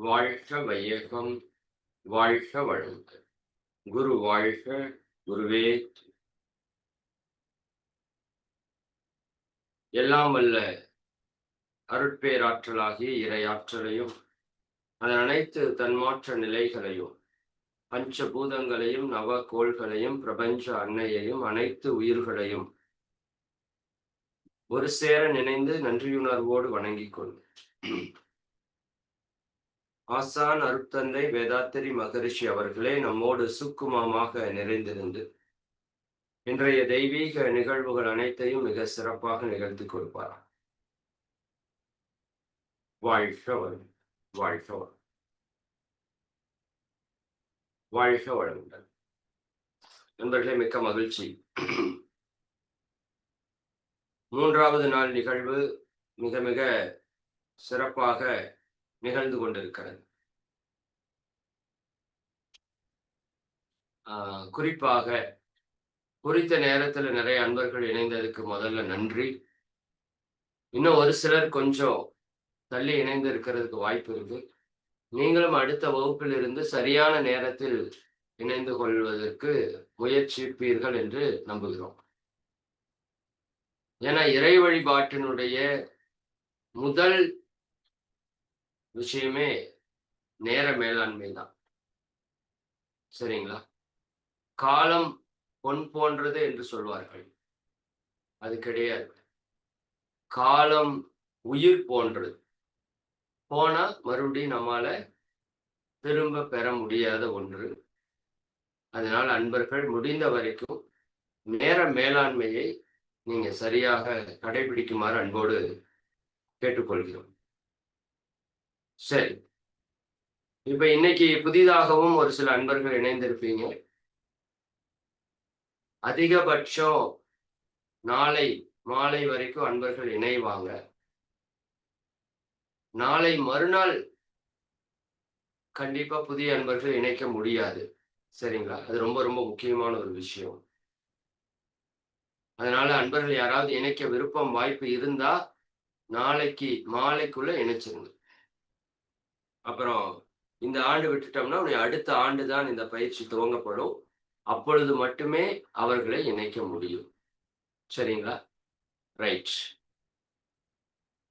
வாழ்க வையகம், வாழ்க வளமுடன். குரு வாழ்க, குருவே துணை. எல்லாம் வல்ல அருட்பேராற்றலாகிய இறையாற்றலையும் அதன் அனைத்து தன்மாற்ற நிலைகளையும் பஞ்சபூதங்களையும் நவகோள்களையும் பிரபஞ்ச அன்னையையும் அனைத்து உயிர்களையும் ஒரு சேர நினைந்து நன்றியுணர்வோடு வணங்கிக் கொண்டு ஆசான் அருட்தந்தை வேதாத்திரி மகரிஷி அவர்களே நம்மோடு சுக்குமமாக நிறைந்திருந்து இன்றைய தெய்வீக நிகழ்வுகள் அனைத்தையும் மிக சிறப்பாக நிகழ்த்தி கொடுப்பார். வாழ்க வளம், வாழ்க வளம், வாழ்க வளமுடன். நண்பர்களே, மிக்க மகிழ்ச்சி. மூன்றாவது நாள் நிகழ்வு மிக மிக சிறப்பாக நிகழ்ந்து கொண்டிருக்கிறது. குறிப்பாக குறித்த நேரத்தில் நிறைய அன்பர்கள் இணைந்ததுக்கு முதல்ல நன்றி. இன்னும் ஒரு சிலர் கொஞ்சம் தள்ளி இணைந்து இருக்கிறதுக்கு வாய்ப்பு இருக்கு. நீங்களும் அடுத்த வகுப்பில் இருந்து சரியான நேரத்தில் இணைந்து கொள்வதற்கு முயற்சிப்பீர்கள் என்று நம்புகிறோம். ஏன்னா இறை வழிபாட்டினுடைய முதல் விஷயமே நேர மேலாண்மை தான். சரிங்களா? காலம் பொன் போன்றது என்று சொல்வார்கள். அது கிடையாது. காலம் உயிர் போன்றது. போனா மறுபடியும் நம்மால திரும்ப பெற முடியாத ஒன்று. அதனால் அன்பர்கள் முடிந்த வரைக்கும் நேர மேலாண்மையை நீங்க சரியாக கடைபிடிக்குமாறு அன்போடு கேட்டுக்கொள்கிறோம். சரி, இப்ப இன்னைக்கு புதிதாகவும் ஒரு சில அன்பர்கள் இணைந்திருப்பீங்க. அதிகபட்சம் நாளை மாலை வரைக்கும் அன்பர்கள் இணைவாங்க. நாளை மறுநாள் கண்டிப்பா புதிய அன்பர்கள் இணைக்க முடியாது. சரிங்களா? அது ரொம்ப ரொம்ப முக்கியமான ஒரு விஷயம். அதனால அன்பர்கள் யாராவது இணைக்க விருப்பம் வாய்ப்பு இருந்தா நாளைக்கு மாலைக்குள்ள இணைச்சிருங்க. அப்புறம் இந்த ஆண்டு விட்டுட்டோம்னா அடுத்த ஆண்டு தான் இந்த பயிற்சி துவங்கப்படும். அப்பொழுது மட்டுமே அவர்களை இணைக்க முடியும். சரிங்களா? ரைட்.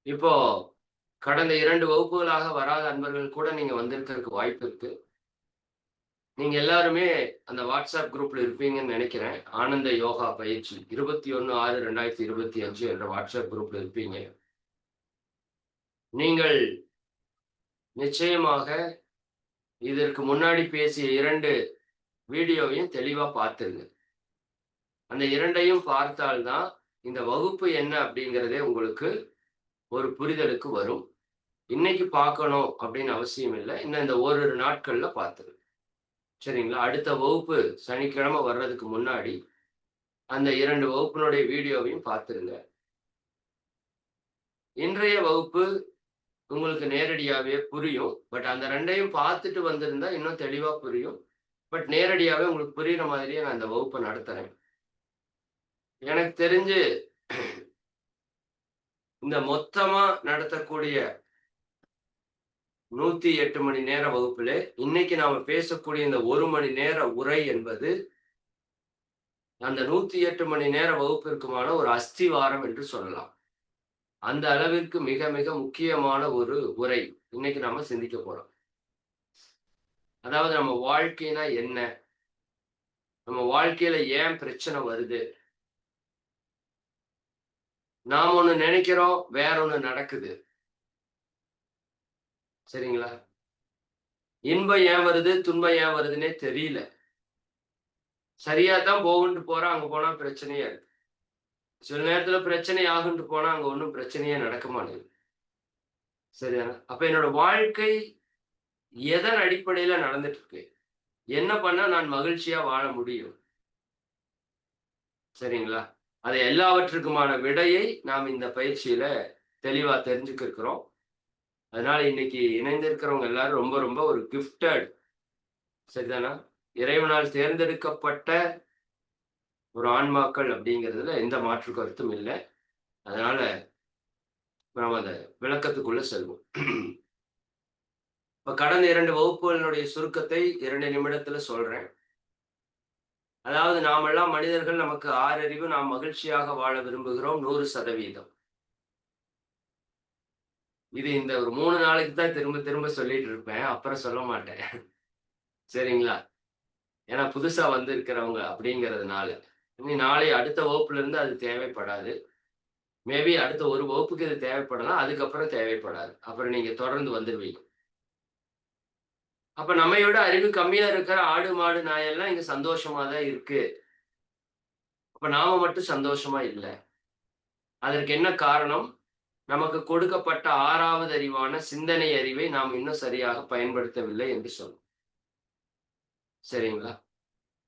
இப்போ கடந்த 2 வகுப்புகளாக வராத அன்பர்கள் கூட நீங்க வந்திருக்கிறதுக்கு வாய்ப்பு இருக்கு. நீங்க எல்லாருமே அந்த வாட்ஸ்அப் குரூப்ல இருப்பீங்கன்னு நினைக்கிறேன். ஆனந்த யோகா பயிற்சி 21/6/2025 என்ற வாட்ஸ்அப் குரூப்ல இருப்பீங்க. நீங்கள் நிச்சயமாக இதற்கு முன்னாடி பேசிய 2 வீடியோவையும் தெளிவா பார்த்துருங்க. அந்த 2ஐயும் பார்த்தால்தான் இந்த வகுப்பு என்ன அப்படிங்கிறதே உங்களுக்கு ஒரு புரிதலுக்கு வரும். இன்னைக்கு பார்க்கணும் அப்படின்னு அவசியம் இல்லை. இன்னும் இந்த ஓரிரு நாட்கள்ல பார்த்துருங்க. சரிங்களா? அடுத்த வகுப்பு சனிக்கிழமை வர்றதுக்கு முன்னாடி அந்த 2 வகுப்பினுடைய வீடியோவையும் பார்த்துருங்க. இன்றைய வகுப்பு உங்களுக்கு நேரடியாவே புரியும். பட் அந்த 2ஐயும் பார்த்துட்டு வந்திருந்தா இன்னும் தெளிவா புரியும். பட் நேரடியாவே உங்களுக்கு புரியுற மாதிரியே நான் இந்த வகுப்பை நடத்துறேன். எனக்கு தெரிஞ்சு இந்த மொத்தமா நடத்தக்கூடிய 108 மணி நேர வகுப்பிலே இன்னைக்கு நாம பேசக்கூடிய இந்த 1 மணி நேர உரை என்பது அந்த 108 மணி நேர வகுப்பிற்குமான ஒரு அஸ்திவாரம் என்று சொல்லலாம். அந்த அளவிற்கு மிக மிக முக்கியமான ஒரு உரை இன்னைக்கு நாம சிந்திக்க போறோம். அதாவது நம்ம வாழ்க்கைனா என்ன? நம்ம வாழ்க்கையில ஏன் பிரச்சனை வருது? நாம ஒண்ணு நினைக்கிறோம், வேற ஒண்ணு நடக்குது. சரிங்களா? இன்பம் ஏன் வருது, துன்பம் ஏன் வருதுன்னே தெரியல. சரியா தான் போகுன்ட்டு போறோம், அங்க போனா பிரச்சனையா இருக்கு. சில நேரத்துல பிரச்சனை ஆகுன்ட்டு போனா அங்க ஒண்ணும் பிரச்சனையே நடக்க மாட்டேங்குது. சரிதானே? அப்ப என்னோட வாழ்க்கை எதன் அடிப்படையில நடந்துட்டு இருக்கு? என்ன பண்ணா நான் மகிழ்ச்சியா வாழ முடியும்? சரிங்களா? அது எல்லாவற்றுக்குமான விடையை நாம் இந்த பயிற்சியில தெளிவா தெரிஞ்சுக்க இருக்கிறோம். அதனால இன்னைக்கு இணைந்திருக்கிறவங்க எல்லாரும் ரொம்ப ரொம்ப ஒரு கிஃப்டட். சரிதானா? இறைவனால் தேர்ந்தெடுக்கப்பட்ட ஒரு ஆன்மாக்கள் அப்படிங்கிறதுல எந்த மாற்று கருத்தும் இல்லை. அதனால நாம் அந்த விளக்கத்துக்குள்ள செல்வோம். இப்ப கடந்த 2 வகுப்புகளினுடைய சுருக்கத்தை 2 நிமிடத்துல சொல்றேன். அதாவது நாமெல்லாம் மனிதர்கள், நமக்கு 6 அறிவு, நாம் மகிழ்ச்சியாக வாழ விரும்புகிறோம் 100%. இது இந்த ஒரு 3 நாளைக்கு தான் திரும்ப திரும்ப சொல்லிட்டு இருப்பேன். அப்புறம் சொல்ல மாட்டேன். சரிங்களா? ஏன்னா புதுசா வந்திருக்கிறவங்க அப்படிங்கிறதுனால. இனி நாளை அடுத்த வகுப்புல இருந்து அது தேவைப்படாது. மேபி அடுத்த ஒரு வகுப்புக்கு இது தேவைப்படலாம். அதுக்கப்புறம் தேவைப்படாது. அப்புறம் நீங்க தொடர்ந்து வந்துருவீங்க. அப்ப நம்மை விட அறிவு கம்மியா இருக்கிற ஆடு, மாடு, நாயெல்லாம் இங்க சந்தோஷமா தான் இருக்கு. அப்ப நாம மட்டும் சந்தோஷமா இல்ல. அதற்கு என்ன காரணம்? நமக்கு கொடுக்கப்பட்ட 6வது அறிவான சிந்தனை அறிவை நாம் இன்னும் சரியாக பயன்படுத்தவில்லை என்று சொல்லும். சரிங்களா?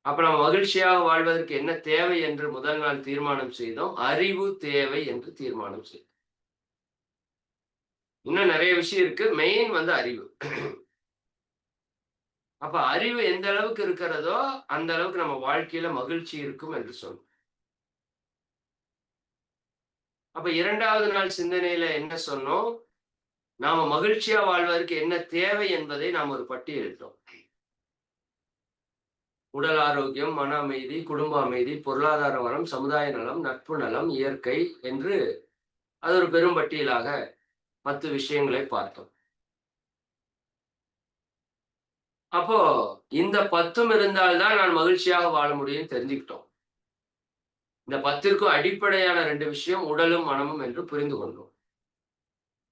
அப்ப நம்ம மகிழ்ச்சியாக வாழ்வதற்கு என்ன தேவை என்று முதல் நாள் தீர்மானம் செய்தோம். அறிவு தேவை என்று தீர்மானம் செய்தோம். இன்னும் நெறைய விஷயம் இருக்கு. மெயின் வந்து அறிவு. அப்ப அறிவு எந்த அளவுக்கு இருக்கிறதோ, அந்த அளவுக்கு நம்ம வாழ்க்கையில மகிழ்ச்சி இருக்கும் என்று சொல்லும். அப்ப 2வது நாள் சிந்தனையில என்ன சொன்னோம்? நாம மகிழ்ச்சியா வாழ்வதற்கு என்ன தேவை என்பதை நாம் ஒரு பட்டியலிட்டோம். உடல் ஆரோக்கியம், மன அமைதி, குடும்ப அமைதி, பொருளாதார வளம், சமுதாய நலம், நட்பு நலம், இயற்கை என்று அது ஒரு பெரும் பட்டியலாக 10 விஷயங்களை பார்த்தோம். அப்போ இந்த 10ம் இருந்தால் தான் நான் மகிழ்ச்சியாக வாழ முடியும்னு தெரிஞ்சுக்கிட்டோம். இந்த 10ற்கும் அடிப்படையான 2 விஷயம் உடலும், மனமும் என்று புரிந்து கொண்டோம்.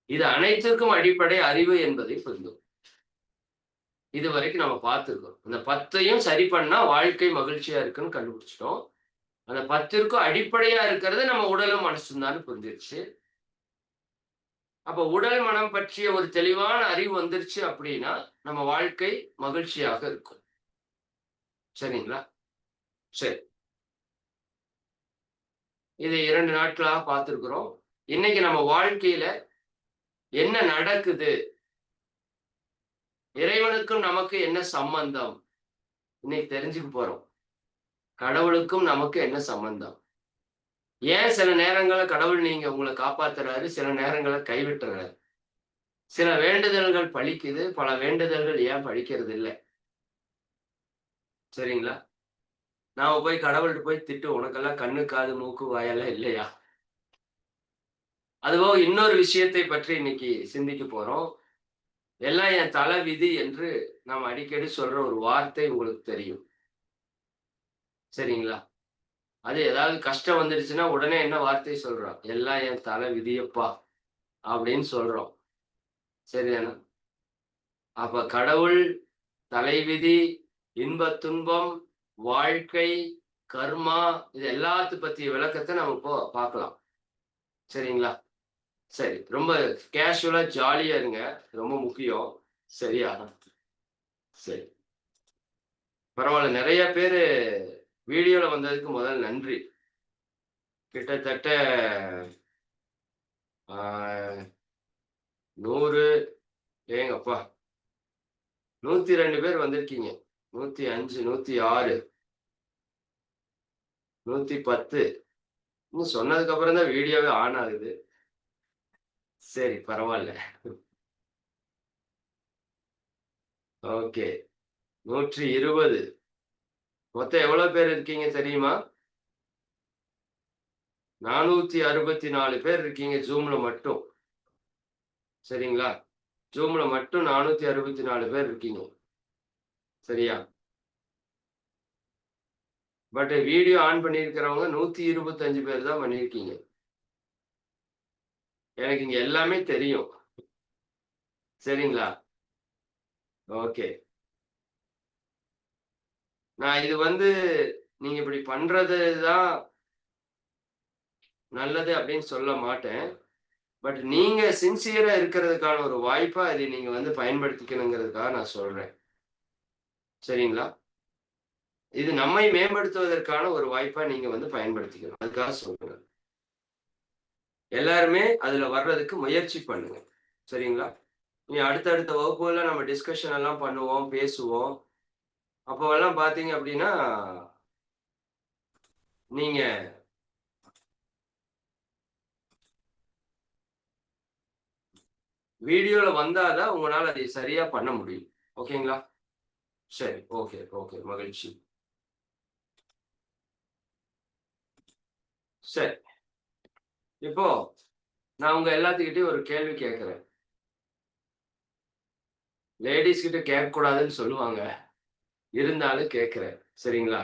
இது அனைத்திற்கும் அடிப்படை அறிவு என்பதை புரிந்தோம். இதுவரைக்கும் நம்ம பார்த்திருக்கோம். அந்த 10யும் சரி பண்ணா வாழ்க்கை மகிழ்ச்சியா இருக்குன்னு கண்டுபிடிச்சுட்டோம். அந்த 10ற்கும் அடிப்படையா இருக்கிறது நம்ம உடலும், மனசும் தான்னு புரிஞ்சிருச்சு. அப்ப உடல், மனம் பற்றிய ஒரு தெளிவான அறிவு வந்துருச்சு அப்படின்னா, நம்ம வாழ்க்கை மகிழ்ச்சியாக இருக்கும். சரிங்களா? சரி. இதை 2 நாட்களாக பார்த்திருக்கிறோம். இன்னைக்கு நம்ம வாழ்க்கையில என்ன நடக்குது? இறைவனுக்கும் நமக்கு என்ன சம்பந்தம்? இன்னைக்கு தெரிஞ்சுக்க போறோம். கடவுளுக்கும் நமக்கு என்ன சம்பந்தம்? ஏன் சில நேரங்கள்ல கடவுள் உங்கள காப்பாத்துறாரு, சில நேரங்கள்ல கைவிட்டுறாரு. சில வேண்டுதல்கள் பலிக்குது, பல வேண்டுதல்கள் ஏன் பலிக்கிறது இல்ல? சரிங்களா? நாம போய் கடவுள்ட்ட போய் திட்டுவோம். உனக்கெல்லாம் கண்ணு, காது, மூக்கு, வாயெல்லாம் இல்லையா? அதுபோக இன்னொரு விஷயத்தை பற்றி இன்னைக்கு சிந்திக்க போறோம். எல்லாம் என் தல விதி என்று நாம் அடிக்கடி சொல்ற ஒரு வார்த்தை உங்களுக்கு தெரியும். சரிங்களா? அது ஏதாவது கஷ்டம் வந்துருச்சுன்னா, உடனே என்ன வார்த்தை சொல்றோம்? எல்லாம் என் தல விதியப்பா! அப்படின்னு சொல்றோம். சரிதானா? அப்ப கடவுள், தலைவிதி, இன்பத் துன்பம், வாழ்க்கை, கர்மா இது எல்லாத்த பத்திய விளக்கத்த நம்ம இப்போ பார்க்கலாம். சரிங்களா? சரி. ரொம்ப கேஷுவலா ஜாலியா இருங்க. ரொம்ப முக்கியம். சரியா? சரி. பரவால்ல. நெறைய பேரு வீடியோல வந்ததுக்கு முதல் நன்றி. கிட்டத்தட்ட ஆ 100 ஏங்கப்பா! 102 பேர் வந்திருக்கீங்க. 105, 106, 110 இன்னும் சொன்னதுக்கு அப்புறம் தான் வீடியோவே ஆன் ஆகுது. சரி பரவால்ல. ஓகே. 120 மொத்தம் எவ்வளோ பேர் இருக்கீங்க தெரியுமா? 464 பேர் இருக்கீங்க Zoomல மட்டும். சரிங்களா? Zoomல மட்டும் 464 பேர் இருக்கீங்க. சரியா? பட் வீடியோ ஆன் பண்ணியிருக்கிறவங்க 125 பேர் தான் பண்ணியிருக்கீங்க. எனக்கு இங்க எல்லாமே தெரியும். சரிங்களா? ஓகே. நான் இது வந்து நீங்க இப்படி பண்றது தான் நல்லது அப்படின்னு சொல்ல மாட்டேன். பட் நீங்க சின்சியரா இருக்கிறதுக்கான ஒரு வாய்ப்பா இதை நீங்க வந்து பயன்படுத்திக்கணுங்கிறதுக்காக நான் சொல்றேன். சரிங்களா? இது நம்மை மேம்படுத்துவதற்கான ஒரு வாய்ப்பா நீங்க வந்து பயன்படுத்திக்கணும். அதுக்காக சொல்றேன். எல்லாருமே அதுல வர்றதுக்கு முயற்சி பண்ணுங்க. சரிங்களா? இனி அடுத்தடுத்த வகுப்புகள்ல நம்ம டிஸ்கஷன் எல்லாம் பண்ணுவோம், பேசுவோம். அப்போவெல்லாம் பார்த்தீங்க அப்படின்னா, நீங்க வீடியோல வந்தாதான் உங்களால அதை சரியா பண்ண முடியும். ஓகேங்களா? சரி. Okay, okay. மகிழ்ச்சி. சரி. இப்போ நான் உங்க எல்லாத்துக்கிட்டயும் ஒரு கேள்வி கேட்கிறேன். லேடீஸ் கிட்ட கேட்கக்கூடாதுன்னு சொல்லுவாங்க. இருந்தாலும் கேட்கிறேன். சரிங்களா?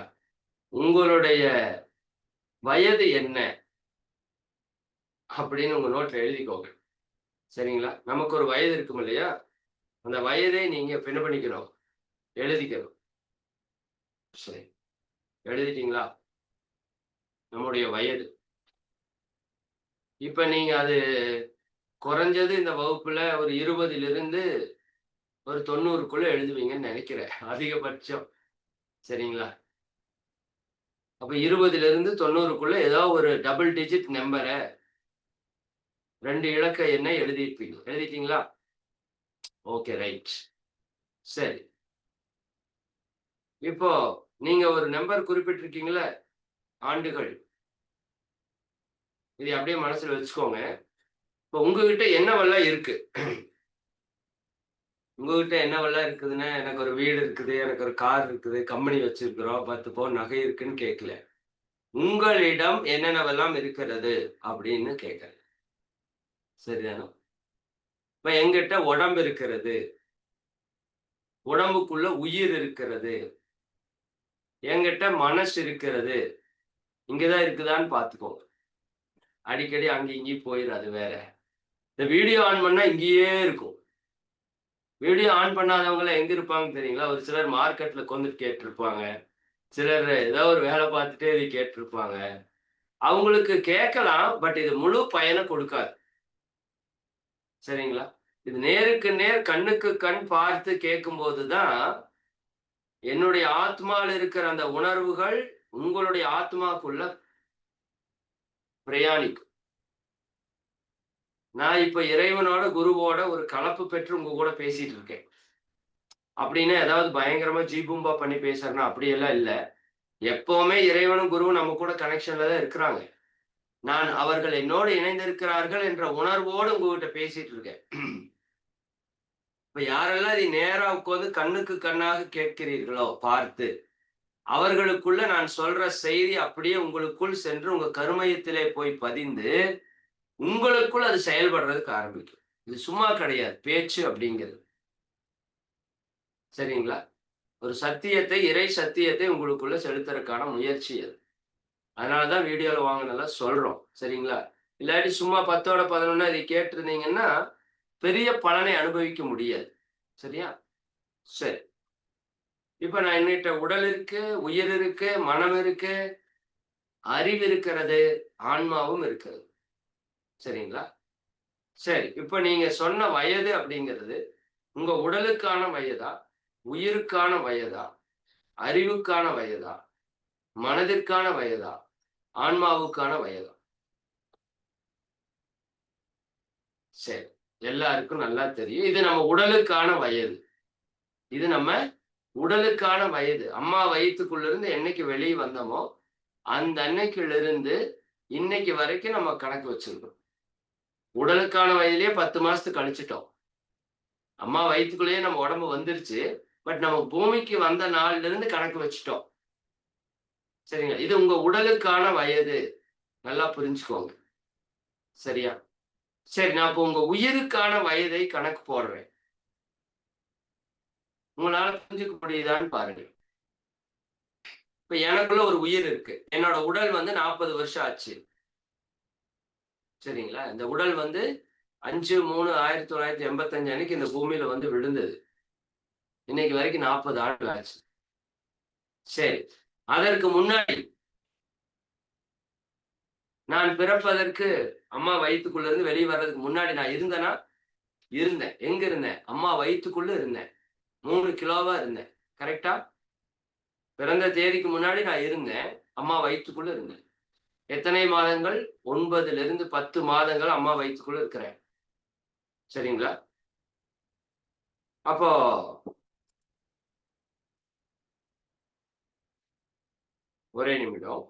உங்களுடைய வயது என்ன? அப்படின்னு உங்க நோட்ல எழுதிக்கோங்க. சரிங்களா? நமக்கு ஒரு வயது இருக்கும் இல்லையா? அந்த வயதை நீங்க இப்ப என்ன பண்ணிக்கணும்? எழுதிக்கணும். சரி. எழுதிட்டீங்களா? நம்முடைய வயது. இப்ப நீங்க அது குறைஞ்சது இந்த வகுப்புல ஒரு 20லிருந்து ஒரு 90க்குள்ள எழுதுவீங்கன்னு நெனைக்கிறேன். அதிகபட்சம். சரிங்களா? அப்ப 20லிருந்து 90க்குள்ள ஏதாவது ஒரு டபுள் டிஜிட் நம்பர 2 இலக்க எண்ணை எழுதியிருப்பீங்க. எழுதிட்டீங்களா? Okay, right. சரி. இப்போ நீங்க ஒரு நம்பர் குறிப்பிட்டிருக்கீங்கல்ல, ஆண்டுகள். இதை அப்படியே மனசுல வச்சுக்கோங்க. இப்போ உங்ககிட்ட என்னவெல்லாம் இருக்கு? உங்ககிட்ட என்னவெல்லாம் இருக்குதுன்னா, எனக்கு ஒரு வீடு இருக்குது, எனக்கு ஒரு கார் இருக்குது, கம்பெனி வச்சிருக்கிறோம், 10 பவுன் நகை இருக்குன்னு கேட்கல. உங்களிடம் என்னென்னவெல்லாம் இருக்கிறது? அப்படின்னு கேட்கிறேன். சரிதானா? இப்ப என்கிட்ட உடம்பு இருக்கிறது. உடம்புக்குள்ள உயிர் இருக்கிறது. என்கிட்ட மனசு இருக்கிறது. இங்க தான் இருக்குதான்னு பார்த்துக்கோங்க. அடிக்கடி அங்கேயும் இங்கேயும் போயிராது வேற. இந்த வீடியோ ஆன் பண்ணா இங்கேயே இருக்கும். வீடியோ ஆன் பண்ணாதவங்கலாம் எங்க இருப்பாங்கன்னு தெரியுங்களா? ஒரு சிலர் மார்க்கெட்ல உட்காந்துட்டு கேட்டுருப்பாங்க. சிலர் ஏதோ ஒரு வேலை பார்த்துட்டே இத கேட்டுருப்பாங்க. அவங்களுக்கு கேட்கலாம். பட் இது முழு பயன கொடுக்காது. சரிங்களா? இது நேருக்கு நேர், கண்ணுக்கு கண் பார்த்து கேட்கும்போது தான், என்னுடைய ஆத்மால இருக்கிற அந்த உணர்வுகள் உங்களுடைய ஆத்மாக்குள்ள பிரயாணிக்கும். நான் இப்ப இறைவனோட, குருவோட ஒரு கலப்பு பெற்று உங்க கூட பேசிட்டு இருக்கேன். அப்படின்னு ஏதாவது பயங்கரமா ஜீபூம்பா பண்ணி பேசுறேன்னா அப்படியெல்லாம் இல்ல. எப்பவுமே இறைவனும், குருவும் நம்ம கூட கனெக்ஷன்ல தான் இருக்கிறாங்க. நான் அவர்கள் என்னோடு இணைந்திருக்கிறார்கள் என்ற உணர்வோடு உங்ககிட்ட பேசிட்டு இருக்கேன். இப்ப யாரெல்லாம் இதை நேரா உட்கார்ந்து கண்ணுக்கு கண்ணாக கேட்கிறீர்களோ பார்த்து, அவர்களுக்குள்ள நான் சொல்ற செய்தி அப்படியே உங்களுக்குள் சென்று உங்க கருமையத்திலே போய் பதிந்து, உங்களுக்குள் அது செயல்படுறதுக்கு ஆரம்பிக்கும். இது சும்மா கிடையாது. பேச்சு அப்படிங்கிறது. சரிங்களா? ஒரு சத்தியத்தை, இறை சத்தியத்தை உங்களுக்குள்ள செலுத்துறதுக்கான முயற்சி அது. அதனால தான் வீடியோல வாங்கனதெல்லாம் சொல்றோம். சரிங்களா? இல்லாட்டி சும்மா 10ஓட 11 இதை கேட்டிருந்தீங்கன்னா, பெரிய பலனை அனுபவிக்க முடியாது. சரியா? சரி. இப்ப நான் என்கிட்ட உடல் இருக்கு, உயிர் இருக்கு, மனம் இருக்கு, அறிவு இருக்கிறது, ஆன்மாவும் இருக்கிறது. சரிங்களா? சரி. இப்ப நீங்க சொன்ன வயது அப்படிங்கிறது, உங்க உடலுக்கான வயதா? உயிருக்கான வயதா? அறிவுக்கான வயதா? மனதிற்கான வயதா? ஆன்மாவுக்கான வயதா? சரி. எல்லாருக்கும் நல்லா தெரியும். இது நம்ம உடலுக்கான வயது. இது நம்ம உடலுக்கான வயது. அம்மா வயித்துக்குள்ள இருந்து என்னைக்கு வெளிய வந்தோமோ, அந்த அன்னைக்கிலிருந்து இன்னைக்கு வரைக்கும் நம்ம கணக்கு வச்சிருக்கோம். உடலுக்கான வயதிலேயே 10 மாசத்துக்கு கழிச்சுட்டோம். அம்மா வயித்துக்குள்ளேயே நம்ம உடம்பு வந்துருச்சு. பட் நம்ம பூமிக்கு வந்த நாள்ல இருந்து கணக்கு வச்சுட்டோம். சரிங்களா? இது உங்க உடலுக்கான வயது. நல்லா புரிஞ்சுக்கோங்க. சரியா? சரி, நான் இப்ப உங்க உயிருக்கான வயதை கணக்கு போடுறேன். உங்களால புரிஞ்சுக்க முடியுதான்னு பாருங்க. இப்ப எனக்குள்ள ஒரு உயிர் இருக்கு. என்னோட உடல் வந்து 40 வருஷம் ஆச்சு. சரிங்களா? இந்த உடல் வந்து 5/3/1985 அன்னைக்கு இந்த பூமியில வந்து விழுந்தது. இன்னைக்கு வரைக்கும் 40 ஆண்டுகள் ஆச்சு. சரி. அதற்கு முன்னாடி நான் பிறப்பதற்கு அம்மா வயித்துக்குள்ள இருந்து வெளிய வர்றதுக்கு முன்னாடி நான் இருந்தேனா? இருந்தேன். எங்க இருந்தேன்? அம்மா வயித்துக்குள்ள இருந்தேன். 3 கிலோவா இருந்தேன். கரெக்ட்டா? பிறந்த தேதிக்கு முன்னாடி நான் இருந்தேன். அம்மா வயித்துக்குள்ள இருந்தேன். எத்தனை மாதங்கள்? 9லிருந்து 10 மாதங்கள் அம்மா வயித்துக்குள்ள இருக்கிறேன். சரிங்களா? அப்போ ஒரே நிமிடம்.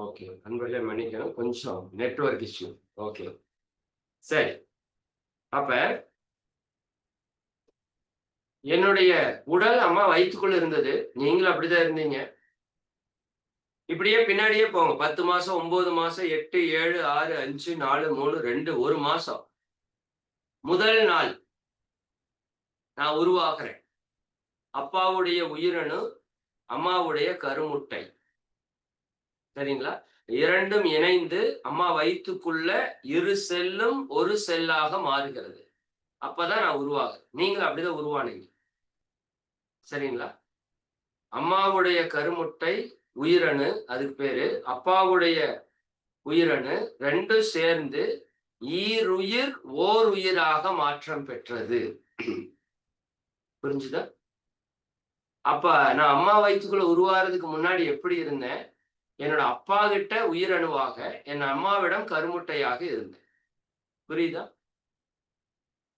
ஓகே. நண்பர்களே மன்னிக்கணும். கொஞ்சம் நெட்வொர்க் இஷ்யூ. ஓகே. சரி. அப்ப என்னுடைய உடல் அம்மா வயித்துக்குள்ள இருந்தது. நீங்களும் அப்படிதான் இருந்தீங்க. இப்படியே பின்னாடியே போங்க. 10 மாசம், 9 மாசம், 8, 7, 6, 5, 4, 3, 2, 1 மாசம். முதல் நாள் நான் உருவாகுறேன். அப்பாவுடைய உயிரணு, அம்மாவுடைய கருமுட்டை. சரிங்களா? 2ம் இணைந்து அம்மா வயித்துக்குள்ள இரு செல்லும் ஒரு செல்லாக மாறுகிறது. அப்பதான் நான் உருவாகுறேன். நீங்களும் அப்படிதான் உருவானீங்க. சரிங்களா? அம்மாவுடைய கருமுட்டை உயிரணு அதுக்கு பேரு. அப்பாவுடைய உயிரணு 2ம் சேர்ந்து ஈருயிர் ஓர் உயிராக மாற்றம் பெற்றது. புரிஞ்சுதா? அப்ப நான் அம்மா வயித்துக்குள்ள உருவாகிறதுக்கு முன்னாடி எப்படி இருந்தேன்? என்னோட அப்பா கிட்ட உயிரணுவாக, என் அம்மாவிடம் கருமுட்டையாக இருந்தேன். புரியுதா?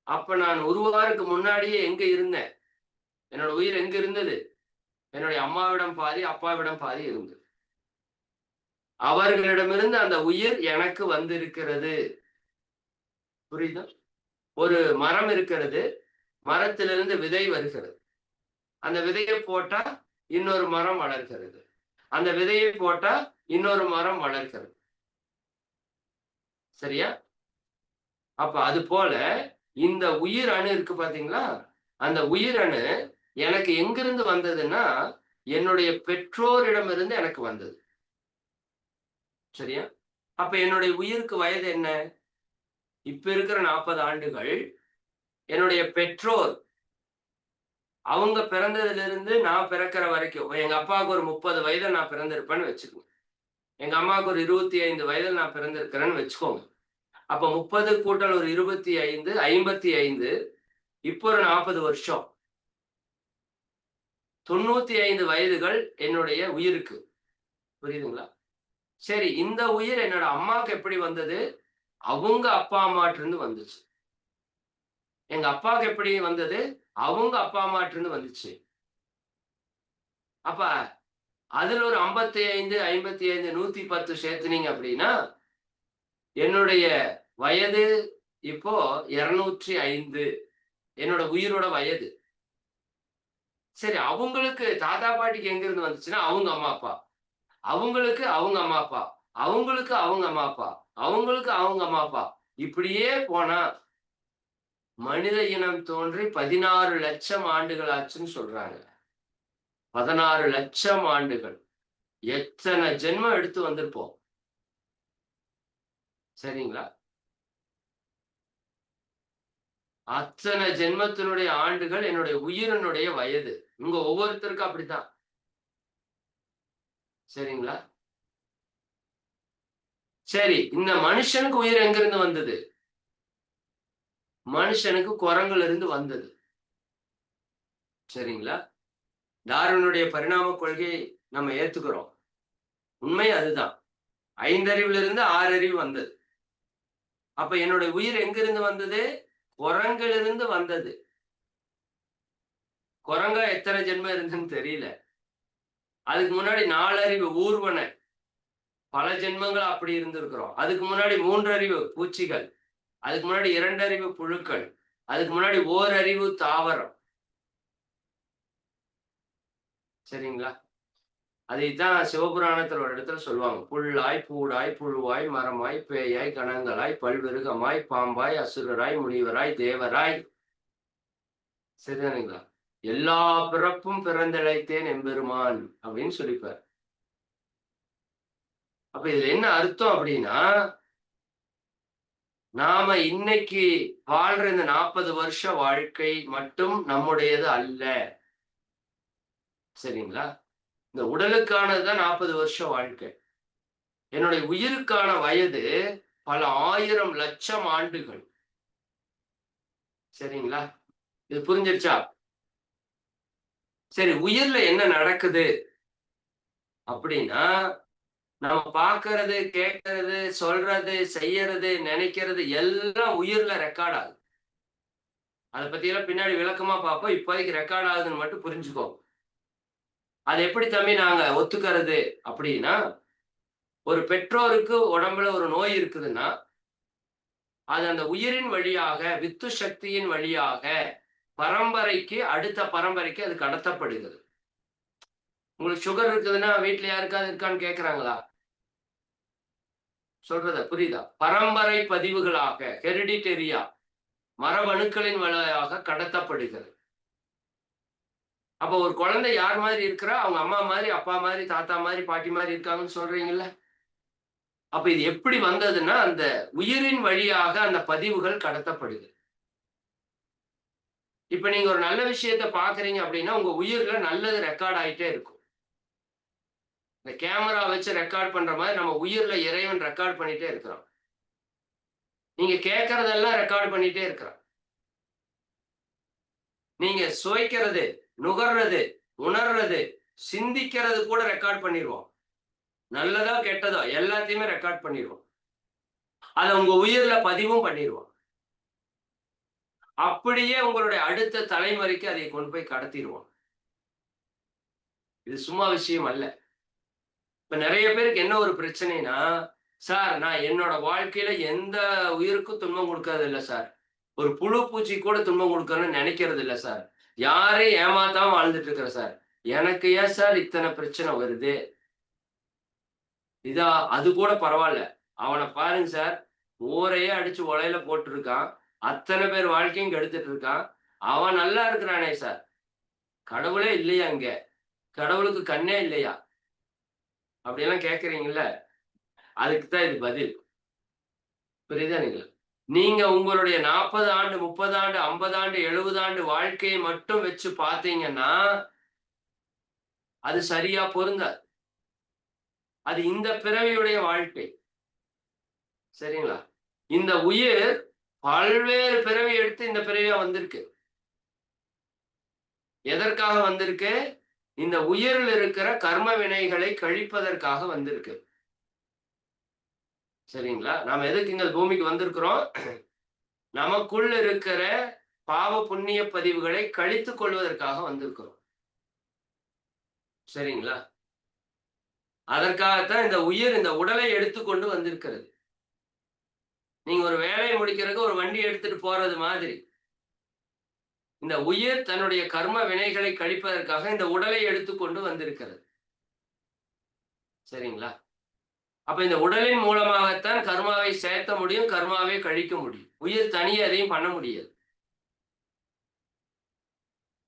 அப்ப நான் உருவாகிறதுக்கு முன்னாடியே எங்க இருந்தேன்? என்னோட உயிர் எங்க இருந்தது? என்னுடைய அம்மாவிடம் பாதி, அப்பாவிடம் பாதி இருந்தது. அவர்களிடமிருந்து அந்த உயிர் எனக்கு வந்திருக்கிறது. புரியுதா? ஒரு மரம் இருக்கிறது. மரத்திலிருந்து விதை வருகிறது. அந்த விதையை போட்டா இன்னொரு மரம் வளர்கிறது. அந்த விதையை போட்டா இன்னொரு மரம் வளர்கிறது. சரியா? அப்ப அது போல இந்த உயிர் அணு இருக்கு பாத்தீங்களா? அந்த உயிரணு எனக்கு எங்கிருந்து வந்ததுன்னா, என்னுடைய பெற்றோரிடமிருந்து எனக்கு வந்தது. சரியா? அப்ப என்னுடைய உயிருக்கு வயது என்ன? இப்ப இருக்கிற 40 ஆண்டுகள். என்னுடைய பெற்றோர் அவங்க பிறந்ததிலிருந்து நான் பிறக்கிற வரைக்கும், எங்க அப்பாவுக்கு ஒரு 30 வயதுல நான் பிறந்திருப்பேன்னு வச்சுக்கோங்க. எங்க அம்மாவுக்கு ஒரு 25 வயதுல நான் பிறந்திருக்கிறேன்னு வச்சுக்கோங்க. அப்ப 30 கூட்டல் ஒரு 25, 55. இப்போ ஒரு 40 வருஷம். 95 வயதுகள் என்னுடைய உயிருக்கு. புரியுதுங்களா? சரி, இந்த உயிர் என்னோட அம்மாவுக்கு எப்படி வந்தது? அவங்க அப்பா அம்மாட்டிருந்து வந்துச்சு. எங்க அப்பாவுக்கு எப்படி வந்தது? அவங்க அப்பா அம்மாட்டிருந்து வந்துச்சு. அப்ப அதுல ஒரு 55, 55, 110 சேர்த்துனீங்க அப்படின்னா, என்னுடைய வயது இப்போ 205. என்னோட உயிரோட வயது. சரி, அவங்களுக்கு தாத்தா, பாட்டிக்கு எங்கிருந்து வந்துச்சுன்னா, அவங்க அம்மா, அப்பா. அவங்களுக்கு அவங்க அம்மா, அப்பா. அவங்களுக்கு அவங்க அம்மா, அப்பா. அவங்களுக்கு அவங்க அம்மா, அப்பா. இப்படியே போனா, மனித இனம் தோன்றி 16 லட்சம் ஆண்டுகள் ஆச்சுன்னு சொல்றாங்க. 16 லட்சம் ஆண்டுகள். எத்தனை ஜென்மம் எடுத்து வந்திருப்போம். சரிங்களா? அத்தனை ஜென்மத்தினுடைய ஆண்டுகள் என்னுடைய உயிரினுடைய வயது. உங்க ஒவ்வொருத்தருக்கும் அப்படித்தான். சரிங்களா? சரி, இந்த மனுஷனுக்கு உயிர் எங்கிருந்து வந்தது? மனுஷனுக்கு குரங்குல இருந்து வந்தது. சரிங்களா? டார்வினுடைய பரிணாம கொள்கையை நம்ம ஏத்துக்கிறோம். உண்மை அதுதான். 5 அறிவிலிருந்து 6 அறிவு வந்தது. அப்ப என்னுடைய உயிர் எங்கிருந்து வந்தது? குரங்கிலிருந்து வந்தது. குரங்கா எத்தனை ஜென்மம் இருந்துன்னு தெரியல. அதுக்கு முன்னாடி 4 அறிவு ஊர்வன. பல ஜென்மங்கள் அப்படி இருந்திருக்கிறோம். அதுக்கு முன்னாடி 3 அறிவு பூச்சிகள். அதுக்கு முன்னாடி 2 அறிவு புழுக்கள். அதுக்கு முன்னாடி ஓரறிவு தாவரம். சரிங்களா? அதைத்தான் சிவபுராணத்துல ஒரு இடத்துல சொல்லுவாங்க. புல்லாய், பூடாய், புழுவாய், மரமாய், பேயாய், கணங்களாய், பல்விருகமாய், பாம்பாய், அசுரராய், முனிவராய், தேவராய். சரிதானுங்களா? எல்லா பிறப்பும் பிறந்திழைத்தேன் எம்பெருமான் அப்படின்னு சொல்லிப்பார். அப்ப இதுல என்ன அர்த்தம் அப்படின்னா, நாம இன்னைக்கு வாழ்ற இந்த 40 வருஷ வாழ்க்கை மட்டும் நம்முடையது அல்ல. சரிங்களா? இந்த உடலுக்கானதுதான் 40 வருஷ வாழ்க்கை. என்னுடைய உயிருக்கான வயது பல 1000 லட்சம் ஆண்டுகள். சரிங்களா? இது புரிஞ்சிருச்சா? சரி, உயிர்ல என்ன நடக்குது அப்படின்னா, நம்ம பார்க்கிறது, கேட்கறது, சொல்றது, செய்யறது, நினைக்கிறது எல்லாம் உயிர்ல ரெக்கார்ட் ஆகுது. அதை பத்தி எல்லாம் பின்னாடி விளக்கமா பார்ப்போம். இப்போதைக்கு ரெக்கார்ட் ஆகுதுன்னு மட்டும் புரிஞ்சுக்கோ. அது எப்படி தம்பி நாங்க ஒத்துக்கிறது அப்படின்னா, ஒரு பெற்றோருக்கு உடம்புல ஒரு நோய் இருக்குதுன்னா அது அந்த உயிரின் வழியாக, வித்து சக்தியின் வழியாக பரம்பரைக்கு அடுத்த பரம்பரைக்கு அது கடத்தப்படுகிறது. உங்களுக்கு சுகர் இருக்குதுன்னா வீட்ல யாருக்காவது இருக்கான்னு கேட்கிறாங்களா? சொல்றத புரியுதா? பரம்பரை பதிவுகளாக ஹெரிடிட்டரியா மரபணுக்களின் வழியாக கடத்தப்படுகிறது. அப்ப ஒரு குழந்தை யார் மாதிரி இருக்கிறா? அவங்க அம்மா மாரி, அப்பா மாரி, தாத்தா மாரி, பாட்டி மாரி இருக்காங்கன்னு சொல்றீங்கல்ல? அப்ப இது எப்படி வந்ததுன்னா, அந்த உயிரின் வழியாக அந்த பதிவுகள் கடத்தப்படுது. இப்ப நீங்க ஒரு நல்ல விஷயத்த பார்க்குறீங்க அப்படின்னா, உங்க உயிர்ல நல்லது ரெக்கார்ட் ஆயிட்டே இருக்கும். இந்த கேமரா வச்சு ரெக்கார்ட் பண்ற மாரி நம்ம உயிர்ல இறைவன் ரெக்கார்ட் பண்ணிட்டே இருக்கிறான். நீங்க கேட்கிறதெல்லாம் ரெக்கார்ட் பண்ணிட்டே இருக்கிறான். நீங்க சுவைக்கிறது, நுகர்றது, உணர்றது, சிந்திக்கிறது கூட ரெக்கார்ட் பண்ணிருவோம். நல்லதோ, கெட்டதோ எல்லாத்தையுமே ரெக்கார்ட் பண்ணிருவோம். அத உங்க உயிர்ல பதிவும் பண்ணிருவோம். அப்படியே உங்களுடைய அடுத்த தலைமுறைக்கு அதை கொண்டு போய் கடத்திருவோம். இது சும்மா விஷயம் அல்ல. இப்ப நெறைய பேருக்கு என்ன ஒரு பிரச்சனைன்னா, சார் நான் என்னோட வாழ்க்கையில எந்த உயிருக்கும் துன்பம் குடுக்கறது இல்ல சார். ஒரு புழு, பூச்சி கூட துன்பம் குடுக்கணும்னு நெனைக்கிறது இல்ல சார். யாரையும் ஏமாத்தாம வாழ்ந்துட்டு இருக்கிறேன் சார். எனக்கு ஏன் சார் இத்தன பிரச்சனை வருது? இதா அது கூட பரவால்ல. அவன பாருங்க சார், ஊரையே அடிச்சு ஒலையில போட்டுருக்கான். அத்தன பேர் வாழ்க்கையும் கெடுத்துட்டு இருக்கான். அவன் நல்லா இருக்கிறானே சார். கடவுளே இல்லையா இங்க? கடவுளுக்கு கண்ணே இல்லையா? அப்படியெல்லாம் கேட்கிறீங்கல்ல, அதுக்கு தான் இது பதில். புரியுதானுங்களா? நீங்க உங்களுடைய 40 ஆண்டு, 30 ஆண்டு, 50 ஆண்டு, 70 ஆண்டு வாழ்க்கையை மட்டும் வச்சு பார்த்தீங்கன்னா, அது சரியா பொருந்தாது. அது இந்த பிறவியுடைய வாழ்க்கை. சரிங்களா? இந்த உயிர் பல்வேறு பிறவி எடுத்து இந்த பிறவியா வந்திருக்கு. எதற்காக வந்திருக்கு? இந்த உயிரில் இருக்கிற கர்ம வினைகளை கழிப்பதற்காக வந்திருக்கு. சரிங்களா? நாம எதுக்கு இந்த பூமிக்கு வந்திருக்கிறோம்? நமக்குள் இருக்கிற பாவ, புண்ணிய பதிவுகளை கழித்துக் கொள்வதற்காக வந்திருக்கிறோம். சரிங்களா? அதற்காகத்தான் இந்த உயிர் இந்த உடலை எடுத்துக்கொண்டு வந்திருக்கிறது. நீங்க ஒரு வேலைய முடிக்கிறதுக்கு ஒரு வண்டி எடுத்துட்டு போறது மாதிரி. இந்த உயிர் தன்னுடைய கர்ம வினைகளை கழிப்பதற்காக இந்த உடலை எடுத்துக்கொண்டு வந்திருக்கிறது. சரிங்களா? அப்ப இந்த உடலின் மூலமாகத்தான் கர்மாவை சேர்த்த முடியும், கர்மாவை கழிக்க முடியும். உயிர் தனியே எதையும் பண்ண முடியாது.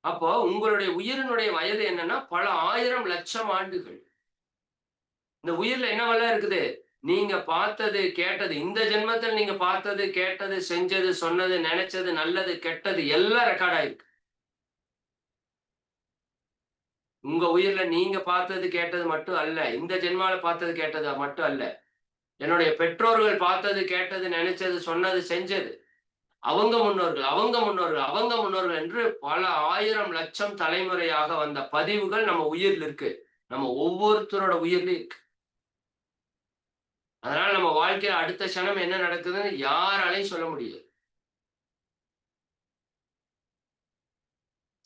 அப்போ உங்களுடைய உயிரினுடைய வயது என்னன்னா, பல 1000 லட்சம் ஆண்டுகள். இந்த உயிர்ல என்னவெல்லாம் இருக்குது? நீங்க பார்த்தது, கேட்டது, இந்த ஜென்மத்தில் நீங்க பார்த்தது, கேட்டது, செஞ்சது, சொன்னது, நெனச்சது, நல்லது, கெட்டது எல்லாம் ரெக்கார்ட் ஆயிருக்கு. உங்க உயிர்ல நீங்க பார்த்தது, கேட்டது மட்டும் அல்ல. இந்த ஜென்மால பார்த்தது, கேட்டது மட்டும் அல்ல. என்னுடைய பெற்றோர்கள் பார்த்தது, கேட்டது, நெனச்சது, சொன்னது, செஞ்சது. அவங்க முன்னோர்கள், அவங்க முன்னோர்கள், அவங்க முன்னோர்கள் என்று பல 1000 லட்சம் தலைமுறையாக வந்த பதிவுகள் நம்ம உயிர்ல இருக்கு. நம்ம ஒவ்வொருத்தரோட உயிர்லயும் இருக்கு. அதனால நம்ம வாழ்க்கையில அடுத்த க்ஷணம் என்ன நடக்குதுன்னு யாராலயும் சொல்ல முடியாது.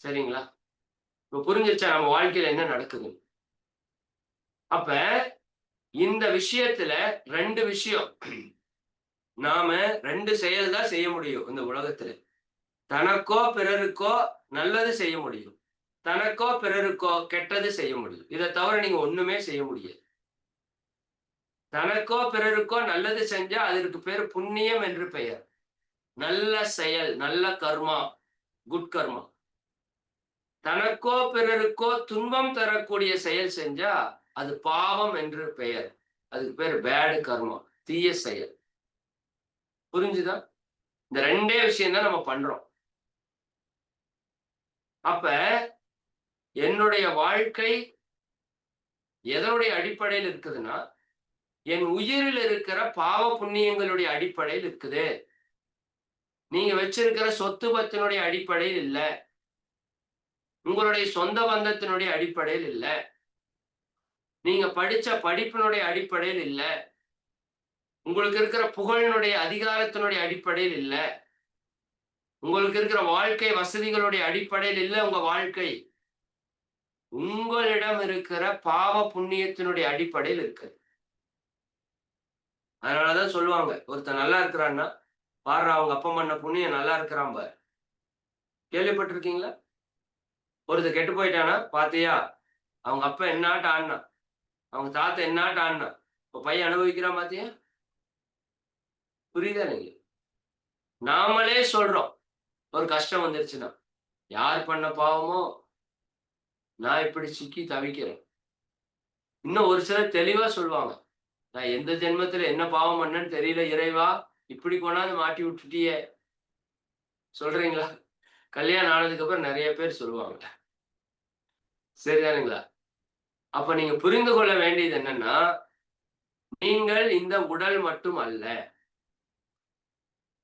சரிங்களா? இப்ப புரிஞ்சிருச்சா நம்ம வாழ்க்கையில என்ன நடக்குதுன்னு? அப்ப இந்த விஷயத்துல 2 விஷயம். நாம 2 செயல் தான் செய்ய முடியும் இந்த உலகத்துல. தனக்கோ, பிறருக்கோ நல்லது செய்ய முடியும். தனக்கோ, பிறருக்கோ கெட்டது செய்ய முடியும். இத தவிர நீங்க ஒண்ணுமே செய்ய முடியாது. தனக்கோ, பிறருக்கோ நல்லது செஞ்சா அதற்கு பேரு புண்ணியம் என்று பெயர். நல்ல செயல், நல்ல கர்மா, குட் கர்மா. தனக்கோ, பிறருக்கோ துன்பம் தரக்கூடிய செயல் செஞ்சா அது பாவம் என்று பெயர். அதுக்கு பேரு பேட் கர்மா, தீய செயல். புரிஞ்சுதா? இந்த 2டே விஷயம் தான் நம்ம பண்றோம். அப்ப என்னுடைய வாழ்க்கை எதனுடைய அடிப்படையில் இருக்குதுன்னா, என் உயிரில் இருக்கிற பாவ புண்ணியங்களுடைய அடிப்படையில் இருக்குது. நீங்க வச்சிருக்கிற சொத்து பத்தினுடைய அடிப்படையில் இல்ல. உங்களுடைய சொந்த பந்தத்தினுடைய அடிப்படையில் இல்ல. நீங்க படிச்ச படிப்பினுடைய அடிப்படையில் இல்ல. உங்களுக்கு இருக்கிற புகழினுடைய அதிகாரத்தினுடைய அடிப்படையில் இல்ல. உங்களுக்கு இருக்கிற வாழ்க்கை வசதிகளுடைய அடிப்படையில் இல்ல உங்க வாழ்க்கை. உங்களிடம் இருக்கிற பாவ புண்ணியத்தினுடைய அடிப்படையில் இருக்கு. அதனாலதான் சொல்லுவாங்க, ஒருத்தன் நல்லா இருக்கிறான்னா பாரு அவங்க அப்பா பண்ண புண்ணியம் நல்லா இருக்கிறான் பாரு. கேள்விப்பட்டிருக்கீங்களா? ஒருத்தன் கெட்டு போயிட்டானா பாத்தியா, அவங்க அப்பா என்னாட்ட ஆடினா, அவங்க தாத்தா என்னாட்ட ஆடினா, இப்ப பையன் அனுபவிக்கிறான் பாத்தியா? புரியுதா நீங்க? நாமளே சொல்றோம் ஒரு கஷ்டம் வந்துருச்சுன்னா, யார் பண்ண பாவமோ நான் இப்படி சிக்கி தவிக்கிறேன். இன்னும் ஒரு சிலர் தெளிவா சொல்லுவாங்க, நான் எந்த ஜென்மத்துல என்ன பாவம் பண்ணேன்னு தெரியல இறைவா, இப்படி கொண்டாந்து மாட்டி விட்டுட்டியே. சொல்றீங்களா? கல்யாணம் ஆனதுக்கு அப்புறம் நெறைய பேர் சொல்லுவாங்க. சரிதானுங்களா? அப்ப நீங்க புரிந்து கொள்ள வேண்டியது என்னன்னா, நீங்கள் இந்த உடல் மட்டும் அல்ல.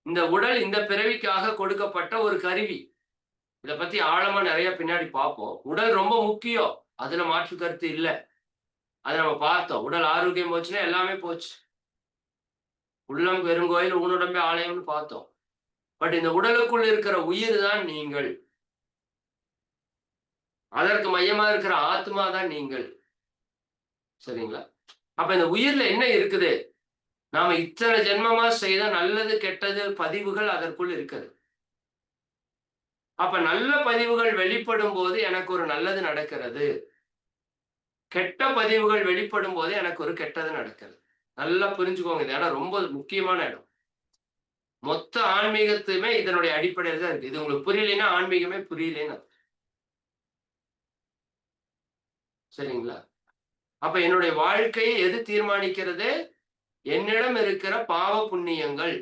இந்த உடல் இந்த பிறவிக்காக கொடுக்கப்பட்ட ஒரு கருவி. இத பத்தி ஆழமா நெறைய பின்னாடி பார்ப்போம். உடல் ரொம்ப முக்கியம். அதுல மாற்று கருத்து இல்ல. அத நம்ம பார்த்தோம். உடல் ஆரோக்கியம் போச்சுன்னா எல்லாமே போச்சு. உள்ளம் பெருங்கோயில் ஊனுடம்பே ஆலயம்னு பார்த்தோம். பட் இந்த உடலுக்குள் இருக்கிற உயிர் தான் நீங்கள். அதற்கு மையமா இருக்கிற ஆத்மா தான் நீங்கள். சரிங்களா? அப்ப இந்த உயிர்ல என்ன இருக்குது? நாம இத்தனை ஜென்மமா செய்த நல்லது, கெட்டது பதிவுகள் அதற்குள் இருக்குது. அப்ப நல்ல பதிவுகள் வெளிப்படும்போது எனக்கு ஒரு நல்லது நடக்கிறது. கெட்ட பதிவுகள் வெளிப்படும்போது எனக்கு ஒரு கெட்டது நடக்கிறது. நல்லா புரிஞ்சுக்கோங்க. இந்த இடம் ரொம்ப முக்கியமான இடம். மொத்த ஆன்மீகத்துமே இதனுடைய அடிப்படையில தான் இருக்கு. இது உங்களுக்கு புரியலைன்னா ஆன்மீகமே புரியலைன்னு அர்த்தம். சரிங்களா? அப்ப என்னுடைய வாழ்க்கையை எது தீர்மானிக்கிறது? என்னிடம் இருக்கிற பாவ புண்ணியங்கள்.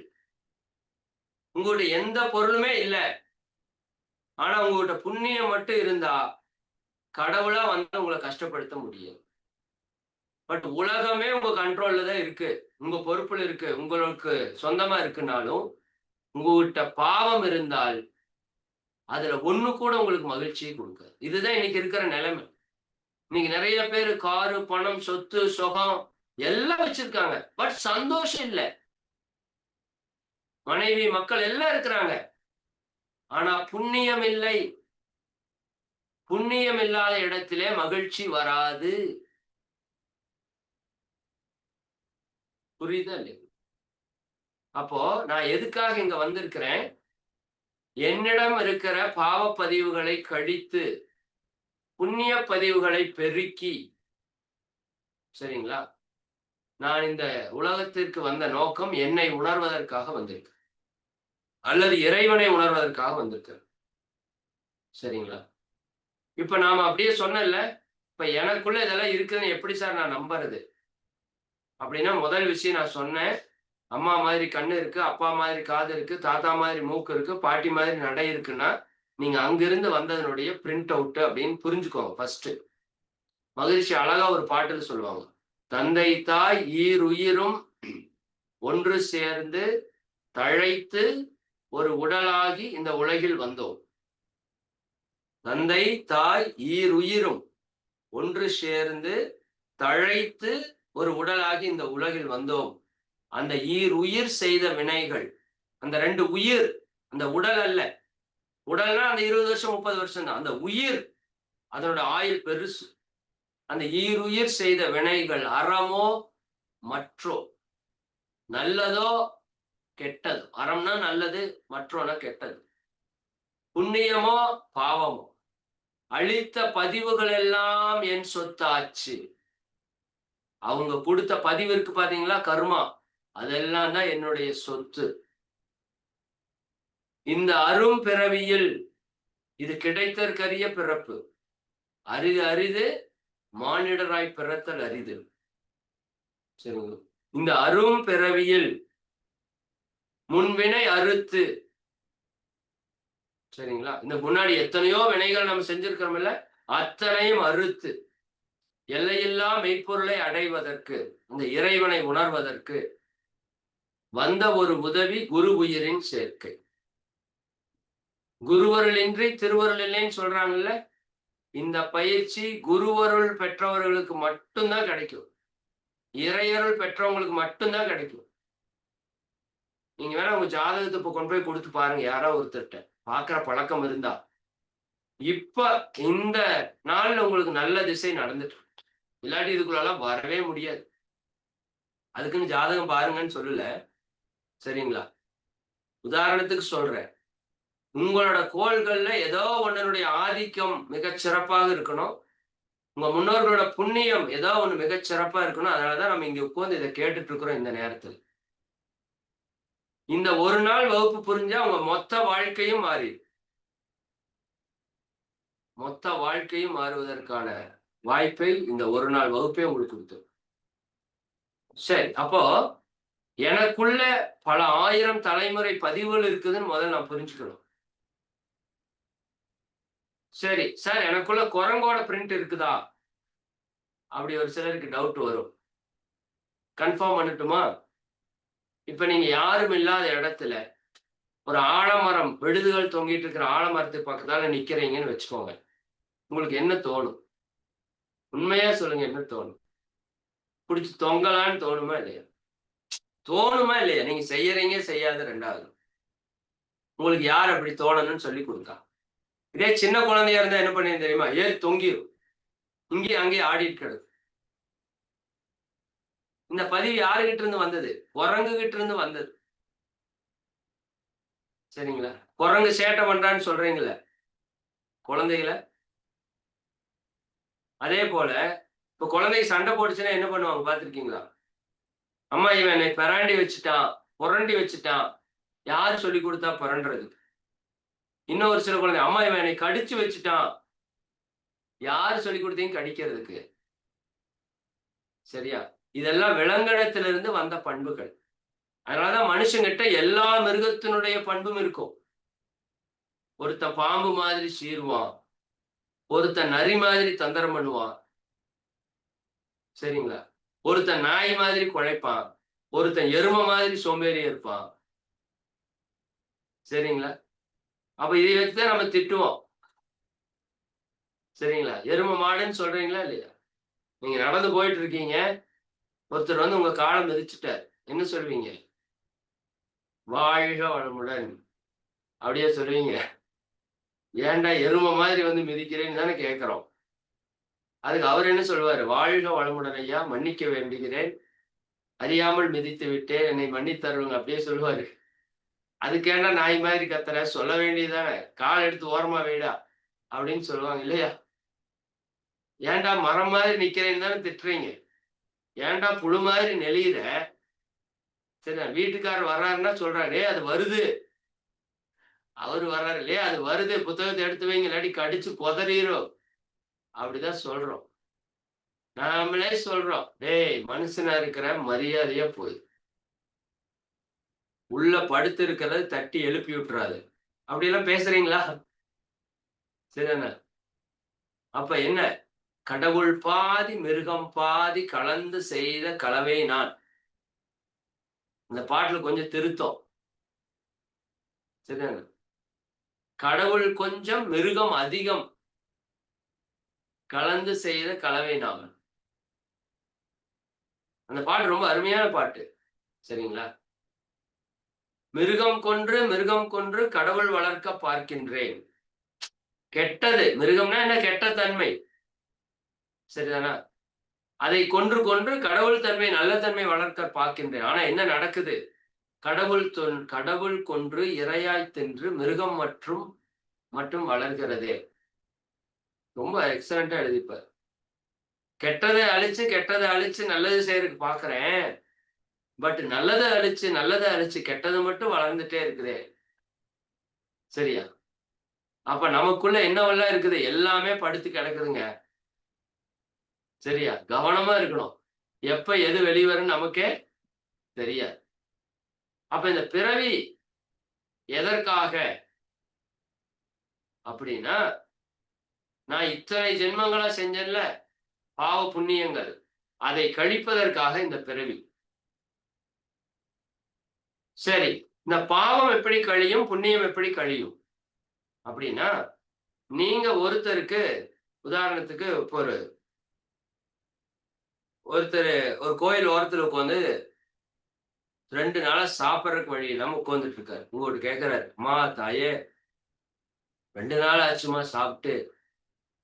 உங்களுடைய எந்த பொருளுமே இல்ல. ஆனா உங்ககிட்ட புண்ணியம் மட்டும் இருந்தா, கடவுளா வந்து உங்கள கஷ்டப்படுத்த முடியாது. பட் உலகமே உங்க கண்ட்ரோல்ல தான் இருக்கு. உங்க பொறுப்புல இருக்கு. உங்களுக்கு சொந்தமா இருக்குன்னாலும், உங்ககிட்ட பாவம் இருந்தால், அதுல ஒண்ணு கூட உங்களுக்கு மகிழ்ச்சிய குடுக்காது. இதுதான் இன்னைக்கு இருக்கிற நிலைமை. இன்னைக்கு நெறைய பேரு காரு, பணம், சொத்து, சுகம் எல்லாம் வச்சிருக்காங்க. பட் சந்தோஷம் இல்ல. மனைவி, மக்கள் எல்லாம் இருக்கிறாங்க. ஆனா புண்ணியம் இல்லை. புண்ணியம் இல்லாத இடத்திலே மகிழ்ச்சி வராது. புரியுதா இல்லையா? அப்போ நான் எதுக்காக இங்க வந்திருக்கிறேன்? என்னிடம் இருக்கிற பாவப் பதிவுகளை கழித்து, புண்ணிய பதிவுகளை பெருக்கி, சரிங்களா? நான் இந்த உலகத்திற்கு வந்த நோக்கம் என்னை உணர்வதற்காக வந்திருக்கிறேன். அல்லது இறைவனை உணர்வதற்காக வந்திருக்கிறேன். சரிங்களா? இப்ப நாம அப்படியே சொன்னேன்ல, இப்ப எனக்குள்ள இதெல்லாம் இருக்குதுன்னு எப்படி சார் நான் நம்புறது? அப்படின்னா முதல் விஷயம் நான் சொன்னேன். அம்மா மாதிரி கண்ணு இருக்கு, அப்பா மாதிரி காது இருக்கு, தாத்தா மாதிரி மூக்கு இருக்கு, பாட்டி மாதிரி நடை இருக்குன்னா, நீங்க அங்கிருந்து வந்ததனுடைய பிரிண்ட் அவுட் அப்படின்னு புரிஞ்சுக்கோங்க ஃபர்ஸ்ட்டு. மகிழ்ச்சி அழகா ஒரு பாட்டுல சொல்லுவாங்க. தந்தை தாய் ஈருயிரும் ஒன்று சேர்ந்து தழைத்து ஒரு உடலாகி இந்த உலகில் வந்தோம். தந்தை தாய் ஈருயிரும் ஒன்று சேர்ந்து தழைத்து ஒரு உடலாகி இந்த உலகில் வந்தோம். அந்த ஈருயிர் செய்த வினைகள், அந்த 2 உயிர், அந்த உடல் அல்ல. உடல்னா அந்த 20 வருஷம் 30 வருஷம் தான். அந்த உயிர் அதனோட ஆயுள் பெருசு. அந்த ஈருயிர் செய்த வினைகள் அறமோ மற்றோ, நல்லதோ கெட்டதோ. அறம்னா நல்லது, மற்றோனா கெட்டது. புண்ணியமோ பாவமோ, அளித்த பதிவுகள் எல்லாம் என் சொத்தாச்சு. அவங்க கொடுத்த பதிவு இருக்கு பாத்தீங்களா கர்மா, அதெல்லாம் தான் என்னுடைய சொத்து. இந்த அரும் பிறவியில் இது கிடைத்தற்கரிய பிறப்பு. அரிது அரிது மானிடராய் பிறத்தல் அரிது. சரிங்களா? இந்த அரும் பிறவியில் முன்வினை அறுத்து, சரிங்களா? இந்த முன்னாடி எத்தனையோ வினைகள் நம்ம செஞ்சிருக்கிறோம்ல, அத்தனையும் அறுத்து எல்லையில்லா மெய்ப்பொருளை அடைவதற்கு, அந்த இறைவனை உணர்வதற்கு வந்த ஒரு உதவி குரு உயிரின் சேர்க்கை. குருவருளின்றி திருவருள் இல்லைன்னு சொல்றாங்கல்ல, இந்த பயிற்சி குருவருள் பெற்றவர்களுக்கு மட்டும்தான் கிடைக்கும். இறையருள் பெற்றவங்களுக்கு மட்டும்தான் கிடைக்கும். நீங்க வேணா உங்க ஜாதகத்தை இப்ப கொண்டு போய் கொடுத்து பாருங்க யாரோ ஒருத்தர்ட்ட. பார்க்கிற பழக்கம் இருந்தா. இப்ப இந்த நாள்ல உங்களுக்கு நல்ல திசை நடந்துட்டு இருக்கு. இல்லாட்டி இதுக்குள்ளலாம் வரவே முடியாது. அதுக்குன்னு ஜாதகம் பாருங்கன்னு சொல்லல. சரிங்களா? உதாரணத்துக்கு சொல்றேன். உங்களோட கோள்கள்ல ஏதோ ஒண்ணனுடைய ஆதிக்கம் மிகச் சிறப்பாக இருக்கணும். உங்க முன்னோர்களோட புண்ணியம் ஏதோ ஒண்ணு மிகச் சிறப்பா இருக்கணும். அதனாலதான் நம்ம இங்க உட்கார்ந்து இத கேட்டுட்டு இருக்கிறோம் இந்த நேரத்துல. இந்த ஒரு நாள் வகுப்பு புரிஞ்சா உங்க மொத்த வாழ்க்கையும் மாறிடும். மொத்த வாழ்க்கையும் மாறுவதற்கான வாய்ப்பை இந்த ஒரு நாள் வகுப்பே உங்களுக்கு கொடுத்தது. சரி, அப்போ எனக்குள்ள பல 1000 தலைமுறை பதிவுகள் இருக்குதுன்னு முதல்ல நான் புரிஞ்சுக்கணும். சரி, சார் எனக்குள்ள குரங்கோட பிரிண்ட் இருக்குதா? அப்படி ஒரு சிலருக்கு டவுட் வரும். கன்ஃபார்ம் பண்ணட்டுமா? இப்ப நீங்க யாரும் இல்லாத இடத்துல ஒரு ஆலமரம் விழுதுகள் தொங்கிட்டு இருக்கிற ஆலமரத்துக்கு பக்கத்தால நிக்கிறீங்கன்னு வச்சுக்கோங்க. உங்களுக்கு என்ன தோணும்? உண்மையா சொல்லுங்க, என்ன தோணும்? புடிச்சு தொங்கலான்னு தோணுமா இல்லையா? தோணுமா இல்லையா? நீங்க செய்யறீங்க, செய்யாத 2வது. உங்களுக்கு யார் அப்படி தோணணும்னு சொல்லிக் குடுத்தா? இதே சின்ன குழந்தையா இருந்தா என்ன பண்ணுவீங்க தெரியுமா? ஏறி தொங்கிரும். இங்கேயும் அங்கேயும் ஆடிட்டு கிடக்கும். இந்த பதிவு யாருகிட்ட இருந்து வந்தது? குரங்கு கிட்ட இருந்து வந்தது. சரிங்களா? குரங்கு சேட்டை பண்றான்னு சொல்றீங்கல்ல, குழந்தைகள. அதே போல இப்ப குழந்தைங்க சண்டை போட்டுச்சுன்னா என்ன பண்ணுவாங்க பார்த்திருக்கீங்களா? அம்மா இவன் என்னை பெராண்டி வச்சுட்டான், புரண்டி வச்சுட்டான். யார் சொல்லிக் குடுத்தா புரண்டுறது? இன்னும் ஒரு சில குழந்தை, அம்மா இவன் என்னை கடிச்சு வச்சுட்டான். யார் சொல்லிக் குடுத்தீங்க கடிக்கிறதுக்கு? சரியா? இதெல்லாம் விலங்கினத்திலிருந்து வந்த பண்புகள். அதனாலதான் மனுஷங்கிட்ட எல்லா மிருகத்தினுடைய பண்பும் இருக்கும். ஒருத்தன் பாம்பு மாதிரி சீறுவான். ஒருத்தன் நரி மாதிரி தந்திரம் பண்ணுவான். சரிங்களா? ஒருத்தன் நாய் மாதிரி குழைப்பான். ஒருத்தன் எருமை மாதிரி சோம்பேறியா இருப்பான். சரிங்களா? அப்ப இதை வச்சுதான் நம்ம திட்டுவோம். சரிங்களா? எருமை மாடுன்னு சொல்றீங்களா இல்லையா? நீங்க நடந்து போயிட்டு இருக்கீங்க. ஒருத்தர் வந்து உங்க கால மிதிச்சுட்டார். என்ன சொல்வீங்க? வாழ்க வளமுடன். அப்படியே சொல்லுவீங்க. ஏன்டா எருமை மாதிரி வந்து மிதிக்கிறேன்னு தானே கேட்கிறோம். அதுக்கு அவர் என்ன சொல்லுவாரு? வாழ்க வளமுடன் ஐயா, மன்னிக்க வேண்டுகிறேன். அறியாமல் மிதித்து விட்டேன். என்னை மன்னித்தருளுங்க. அப்படியே சொல்லுவாரு. அதுக்கு ஏன்டா நாய் மாதிரி கத்துற? சொல்ல வேண்டியதுதானே. கால் எடுத்து ஓரமா வைடா அப்படின்னு சொல்லுவாங்க இல்லையா? ஏன்டா மரம் மாதிரி நிக்கிறேன்னு தானே திட்டுறீங்க. ஏன்டா புழு மாதிரி நெளியிற? சரி, வீட்டுக்காரர் வர்றாருன்னா சொல்றாரு, "டேய் அது வருது." அவரு வர்றாரு இல்லையா? அது வருது. புத்தகத்த எடுத்து வைங்க. இல்லாட்டி கடிச்சு கொதறிரும். அப்படிதான் சொல்றோம். நாமளே சொல்றோம். டேய் மனுஷனா இருக்கிற மரியாதையா போயிரு. உள்ள படுத்து இருக்கிறத தட்டி எழுப்பி விட்டுறாத. அப்படியெல்லாம் பேசுறீங்களா? சரிதானே? அப்ப என்ன? கடவுள் பாதி, மிருகம் பாதி கலந்து செய்த கலவை நான். இந்த பாட்டுல கொஞ்சம் திருத்தம். சரிதானே? கடவுள் கொஞ்சம், மிருகம் அதிகம் கலந்து செய்த கலவை நான். அந்த பாட்டு ரொம்ப அருமையான பாட்டு. சரிங்களா? மிருகம் கொன்று கடவுள் வளர்க்க பார்க்கின்றேன். கெட்டது. மிருகம்னா என்ன? கெட்ட தன்மை. சரிதானா? அதை கொன்று கொன்று கடவுள் தன்மை, நல்ல தன்மை வளர்க்க பார்க்கின்றேன். ஆனா என்ன நடக்குது? கடவுள் கொன்று இரையாய் தின்று மிருகம் மட்டும் வளர்கிறதே. ரொம்ப எக்ஸலென்ட்டா எழுதியிருப்பார். கெட்டத அழிச்சு நல்லது செய்யறதுக்கு பார்க்கிறேன். பட் நல்லத அழிச்சு கெட்டது மட்டும் வளர்ந்துட்டே இருக்குதே. சரியா? அப்ப நமக்குள்ள என்னவெல்லாம் இருக்குது? எல்லாமே படுத்து கிடக்குதுங்க. சரியா? கவனமா இருக்கணும். எப்ப எது வெளிவரும்னு நமக்கே தெரியாது. அப்ப இந்த பிறவி எதற்காக? அப்படின்னா, நான் இத்தனை ஜென்மங்களா செஞ்சேன்ல, பாவ புண்ணியங்கள். அதை கழிப்பதற்காக இந்த பிறவி. சரி. இந்த பாவம் எப்படி கழியும்? புண்ணியம் எப்படி கழியும்? அப்படின்னா, நீங்க ஒருத்தருக்கு உதாரணத்துக்கு இப்போ ஒருத்தரு ஒரு கோயில் ஓரத்துல உட்கார்ந்து 2 நாளா சாப்பிடறதுக்கு வழி இல்லாம உட்கார்ந்துட்டு இருக்காரு. உங்கள்ட்ட கேட்கிறாரு, "அம்மா, தாயே 2 நாள் ஆச்சும்மா சாப்பிட்டு.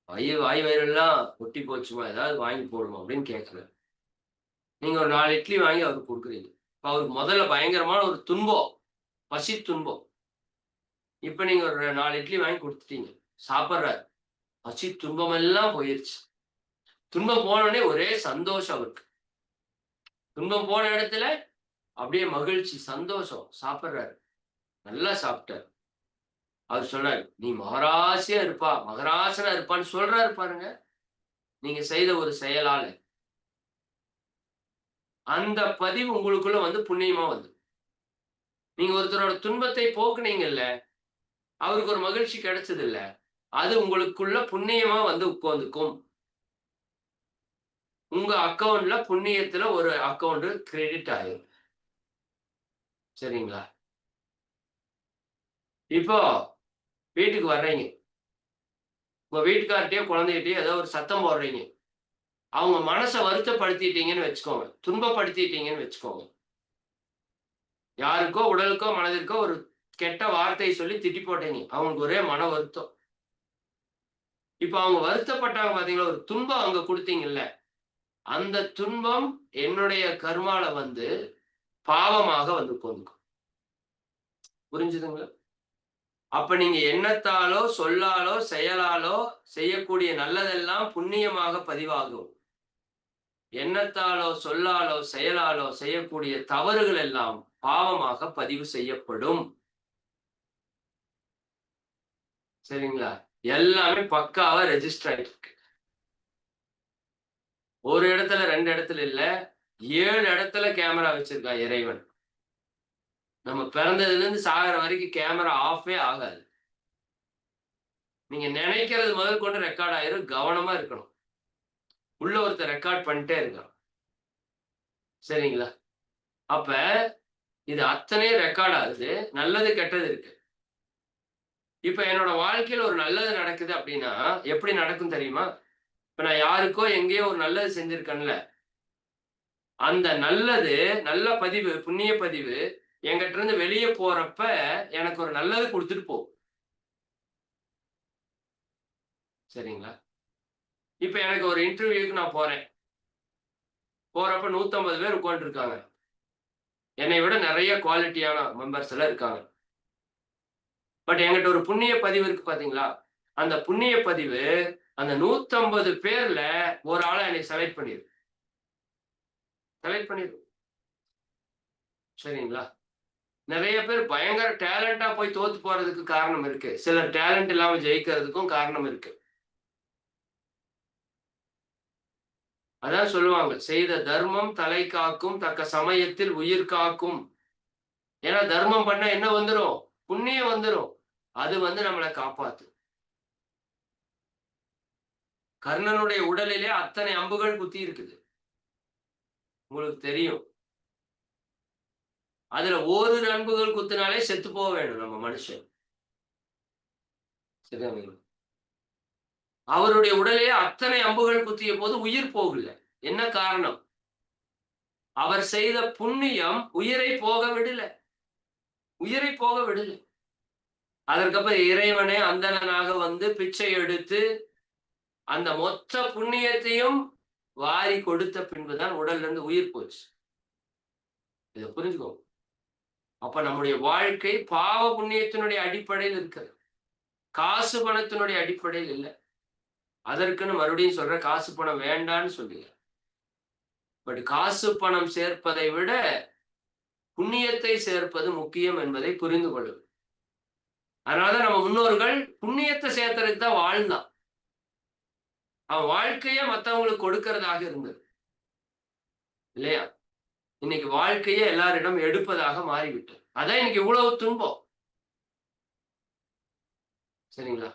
வாய் வயிறெல்லாம் ஒட்டி போச்சும்மா. ஏதாவது வாங்கி போடுமா?" அப்படின்னு கேட்கிறாரு. நீங்க ஒரு 4 இட்லி வாங்கி அவருக்கு கொடுக்குறீங்க. இப்ப அவருக்கு முதல்ல பயங்கரமான ஒரு துன்பம், பசி துன்பம். இப்ப நீங்க ஒரு 4 இட்லி வாங்கி குடுத்துட்டீங்க. சாப்பிடுறாரு. பசி துன்பம் எல்லாம் போயிருச்சு. துன்பம் போன உடனே ஒரே சந்தோஷம் அவருக்கு. துன்பம் போன இடத்துல அப்படியே மகிழ்ச்சி, சந்தோஷம். சாப்பிடுறாரு. நல்லா சாப்பிட்டாரு. அவர் சொன்னாரு, "நீ மகராசியா இருப்பா, மகராசனா இருப்பான்னு" சொல்றாரு பாருங்க. நீங்க செய்த ஒரு செயலால. அந்த பதிவு உங்களுக்குள்ள வந்து புண்ணியமா வந்துரும். நீங்க ஒருத்தரோட துன்பத்தை போக்குனீங்கல்ல, அவருக்கு ஒரு மகிழ்ச்சி கிடைச்சதுல்ல, அது உங்களுக்குள்ள புண்ணியமா வந்து உட்கார்ந்துக்கும். உங்க அக்கவுண்ட்ல புண்ணியத்துல ஒரு அக்கவுண்ட் கிரெடிட் ஆயிரும். சரிங்களா? இப்போ வீட்டுக்கு வர்றீங்க. உங்க வீட்டுக்கார்ட்டயோ, குழந்தைகிட்டயோ ஏதோ ஒரு சத்தம் போடுறீங்க. அவங்க மனச வருத்தப்படுத்திட்டீங்கன்னு வச்சுக்கோங்க. துன்பப்படுத்திட்டீங்கன்னு வச்சுக்கோங்க. யாருக்கோ உடலுக்கோ, மனதிற்கோ ஒரு கெட்ட வார்த்தைய சொல்லி திட்டி போட்டீங்க. அவங்களுக்கு ஒரே மன வருத்தம். இப்ப அவங்க வருத்தப்பட்டாங்க பார்த்தீங்களா, ஒரு துன்பம் அங்க குடுத்தீங்கல்ல, அந்த துன்பம் என்னுடைய கர்மால வந்து பாவமாக வந்து உட்கார்ந்துக்கும். புரிஞ்சுதுங்களா? அப்ப நீங்க எண்ணத்தாலோ, சொல்லாலோ, செயலாலோ செய்யக்கூடிய நல்லதெல்லாம் புண்ணியமாக பதிவாகும். எண்ணத்தாலோ, சொல்லாலோ, செயலாலோ செய்யக்கூடிய தவறுகள் எல்லாம் பாவமாக பதிவு செய்யப்படும். சரிங்களா? எல்லாமே பக்காவா ரெஜிஸ்டர் ஆயிருக்கு. ஒரு இடத்துல, 2 இடத்துல இல்ல. 7 இடத்துல கேமரா வச்சிருக்கான் இறைவன். நம்ம பிறந்ததிலிருந்து சாகுற வரைக்கும் கேமரா ஆஃபே ஆகாது. நீங்க நினைக்கிறது முதல் கொண்டு ரெக்கார்ட் ஆயிரும். கவனமா இருக்கணும். உள்ள ஒருத்தன் ரெக்கார்ட் பண்ணிட்டே இருக்கான். சரிங்களா? அப்ப இது அத்தனையும் ரெக்கார்ட் ஆகுது. நல்லது, கெட்டது இருக்கு. இப்ப என்னோட வாழ்க்கையில ஒரு நல்லது நடக்குது அப்டின்னா, எப்படி நடக்கும் தெரியுமா? இப்ப நான் யாருக்கோ எங்கேயோ ஒரு நல்லது செஞ்சிருக்கேன்ல, அந்த நல்லது, நல்ல பதிவு, புண்ணிய பதிவு என்கிட்ட இருந்து வெளிய போறப்ப எனக்கு ஒரு நல்லது குடுத்துட்டு போகும். சரிங்களா? இப்ப எனக்கு ஒரு இன்டர்வியூக்கு நான் போறேன். போறப்ப 150 பேர் உட்கார்ந்துருக்காங்க. என்னை விட நெறைய குவாலிட்டியான மெம்பர்ஸ் எல்லாம் இருக்காங்க. பட் என்கிட்ட ஒரு புண்ணிய பதிவு இருக்கு பார்த்தீங்களா? அந்த புண்ணிய பதிவு அந்த 150 பேர்ல ஒரு ஆள என்னைய செலக்ட் பண்ணிரும். செலக்ட் பண்ணிரும். சரிங்களா? நெறைய பேர் பயங்கர டேலண்டா போய் தோத்து போறதுக்கு காரணம் இருக்கு. சிலர் டேலண்ட் இல்லாம ஜெயிக்கிறதுக்கும் காரணம் இருக்கு. அதான் சொல்லுவாங்க, "செய்த தர்மம் தலை காக்கும், தக்க சமயத்தில் உயிர் காக்கும்." ஏன்னா தர்மம் பண்ணா என்ன வந்துரும்? புண்ணியம் வந்துரும். அது வந்து நம்மள காப்பாத்தும். கர்ணனுடைய உடலிலே அத்தனை அம்புகள் குத்தி இருக்குது. உங்களுக்கு தெரியும். அதுல ஓரிரு அம்புகள் குத்துனாலே செத்து போக வேணும் நம்ம மனுஷன். சரிதானுங்களா? அவருடைய உடலிலே அத்தனை அம்புகள் குத்திய போது உயிர் போகல. என்ன காரணம்? அவர் செய்த புண்ணியம் உயிரை போக விடல. உயிரை போக விடல. அதற்கப்புறம் இறைவனே அந்தணனாக வந்து பிச்சை எடுத்து அந்த மொத்த புண்ணியத்தையும் வாரி கொடுத்த பின்புதான் உடல்ல இருந்து உயிர் போச்சு. இத புரிஞ்சுக்கோங்க. அப்ப நம்முடைய வாழ்க்கை பாவ புண்ணியத்தினுடைய அடிப்படையில் இருக்கிறது. காசு பணத்தினுடைய அடிப்படையில் இல்ல. அதற்குன்னு மறுபடியும் சொல்றேன், காசு பணம் வேண்டான்னு சொல்லல. பட் காசு பணம் சேர்ப்பதை விட புண்ணியத்தை சேர்ப்பது முக்கியம் என்பதை புரிந்து கொள்ளும். அதனாலதான் நம்ம முன்னோர்கள் புண்ணியத்தை சேர்த்ததுக்கு தான் வாழ்ந்தான். அவன் வாழ்க்கைய மத்தவங்களுக்கு கொடுக்கிறதாக இருந்தது. இல்லையா? இன்னைக்கு வாழ்க்கையே எல்லாரிடம் எடுப்பதாக மாறிவிட்டது. அதான் இன்னைக்கு இவ்வளவு துன்பம். சரிங்களா?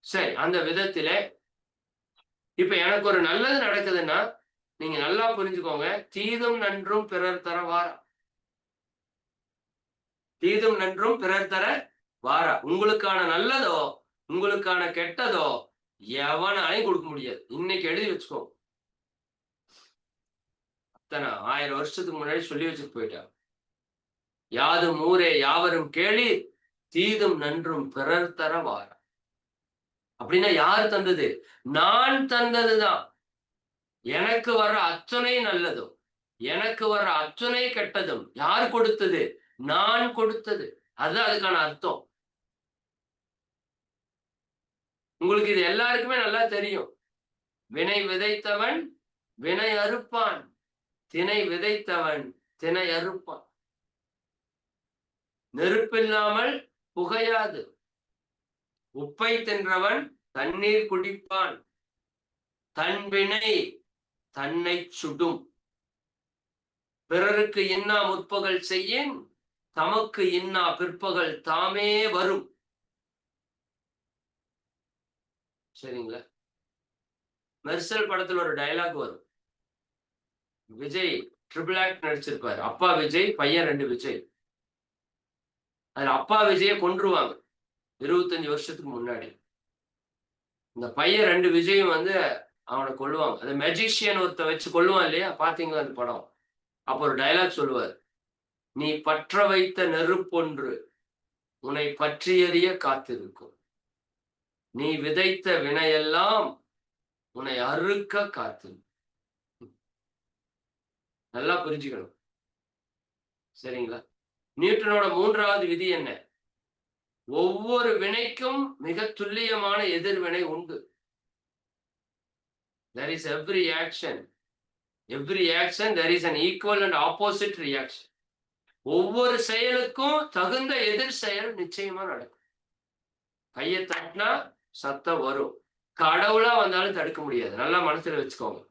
சரி. அந்த விதத்திலே இப்ப எனக்கு ஒரு நல்லது நடக்குதுன்னா, நீங்க நல்லா புரிஞ்சுக்கோங்க. தீதும் நன்றும் பிறர் தர வாரா. தீதும் நன்றும் பிறர் தர வாரா. உங்களுக்கான நல்லதோ, உங்களுக்கான கெட்டதோ எவனாலயும் குடுக்க முடியாது. இன்னைக்கு எழுதி வச்சுக்கோங்க. அத்தன 1000 வருஷத்துக்கு முன்னாடி சொல்லி வச்சுட்டு போயிட்டாங்க. யாதும் ஊரே யாவரும் கேளீர், தீதும் நன்றும் பிறர் தர வாரா. அப்படின்னா யாரு தந்தது? நான் தந்தது தான். எனக்கு வர்ற அத்தனை நல்லதும். எனக்கு வர அத்துணை கெட்டதும் யார் கொடுத்தது? நான் கொடுத்தது. அதுதான் அதுக்கான அர்த்தம். உங்களுக்கு இது எல்லாருக்குமே நல்லா தெரியும். வினை விதைத்தவன் வினை அறுப்பான். தினை விதைத்தவன் தினை அறுப்பான். நெருப்பில்லாமல் புகையாது. உப்பை தின்றவன் தண்ணீர் குடிப்பான். தன் வினை தன்னை சுடும். பிறருக்கு இன்னா முற்பகல் செய்யின் தமக்கு இன்னா பிற்பகல் தாமே வரும். சரிங்களா? மெர்சல் படத்துல ஒரு டயலாக் வரும். விஜய் ட்ரிபிள் ஆக்ட் நடிச்சிருப்பாரு. அப்பா விஜய், பையன் 2 விஜய். அதுல அப்பா விஜய கொன்றுவாங்க 25 வருஷத்துக்கு முன்னாடி. இந்த பையன் 2 விஜயும் வந்து அவனை கொல்லுவாங்க. அந்த மெஜிஷியன் ஒருத்த வச்சு கொல்லுவான் இல்லையா? பாத்தீங்களா அந்த படம்? அப்ப ஒரு டயலாக் சொல்லுவார். நீ பற்ற வைத்த நெருப்பொன்று உன்னை பற்றியறிய காத்திருக்கும். நீ விதைத்த வினையெல்லாம் உன்னை அறுக்க காத்திருக்கும். நல்லா புரிஞ்சுக்கணும். சரிங்களா? நியூட்டனோட 3வது விதி என்ன? ஒவ்வொரு வினைக்கும் மிக துல்லியமான எதிர்வினை உண்டு. There is every action there is an equal and opposite reaction. ஒவ்வொரு செயலுக்கும் தகுந்த எதிர் செயல் நிச்சயமா நடக்கும். கையை தட்டினா சத்தம் வரும். கடவுளா வந்தாலும் தடுக்க முடியாது. நல்லா மனசுல வச்சுக்கோங்க.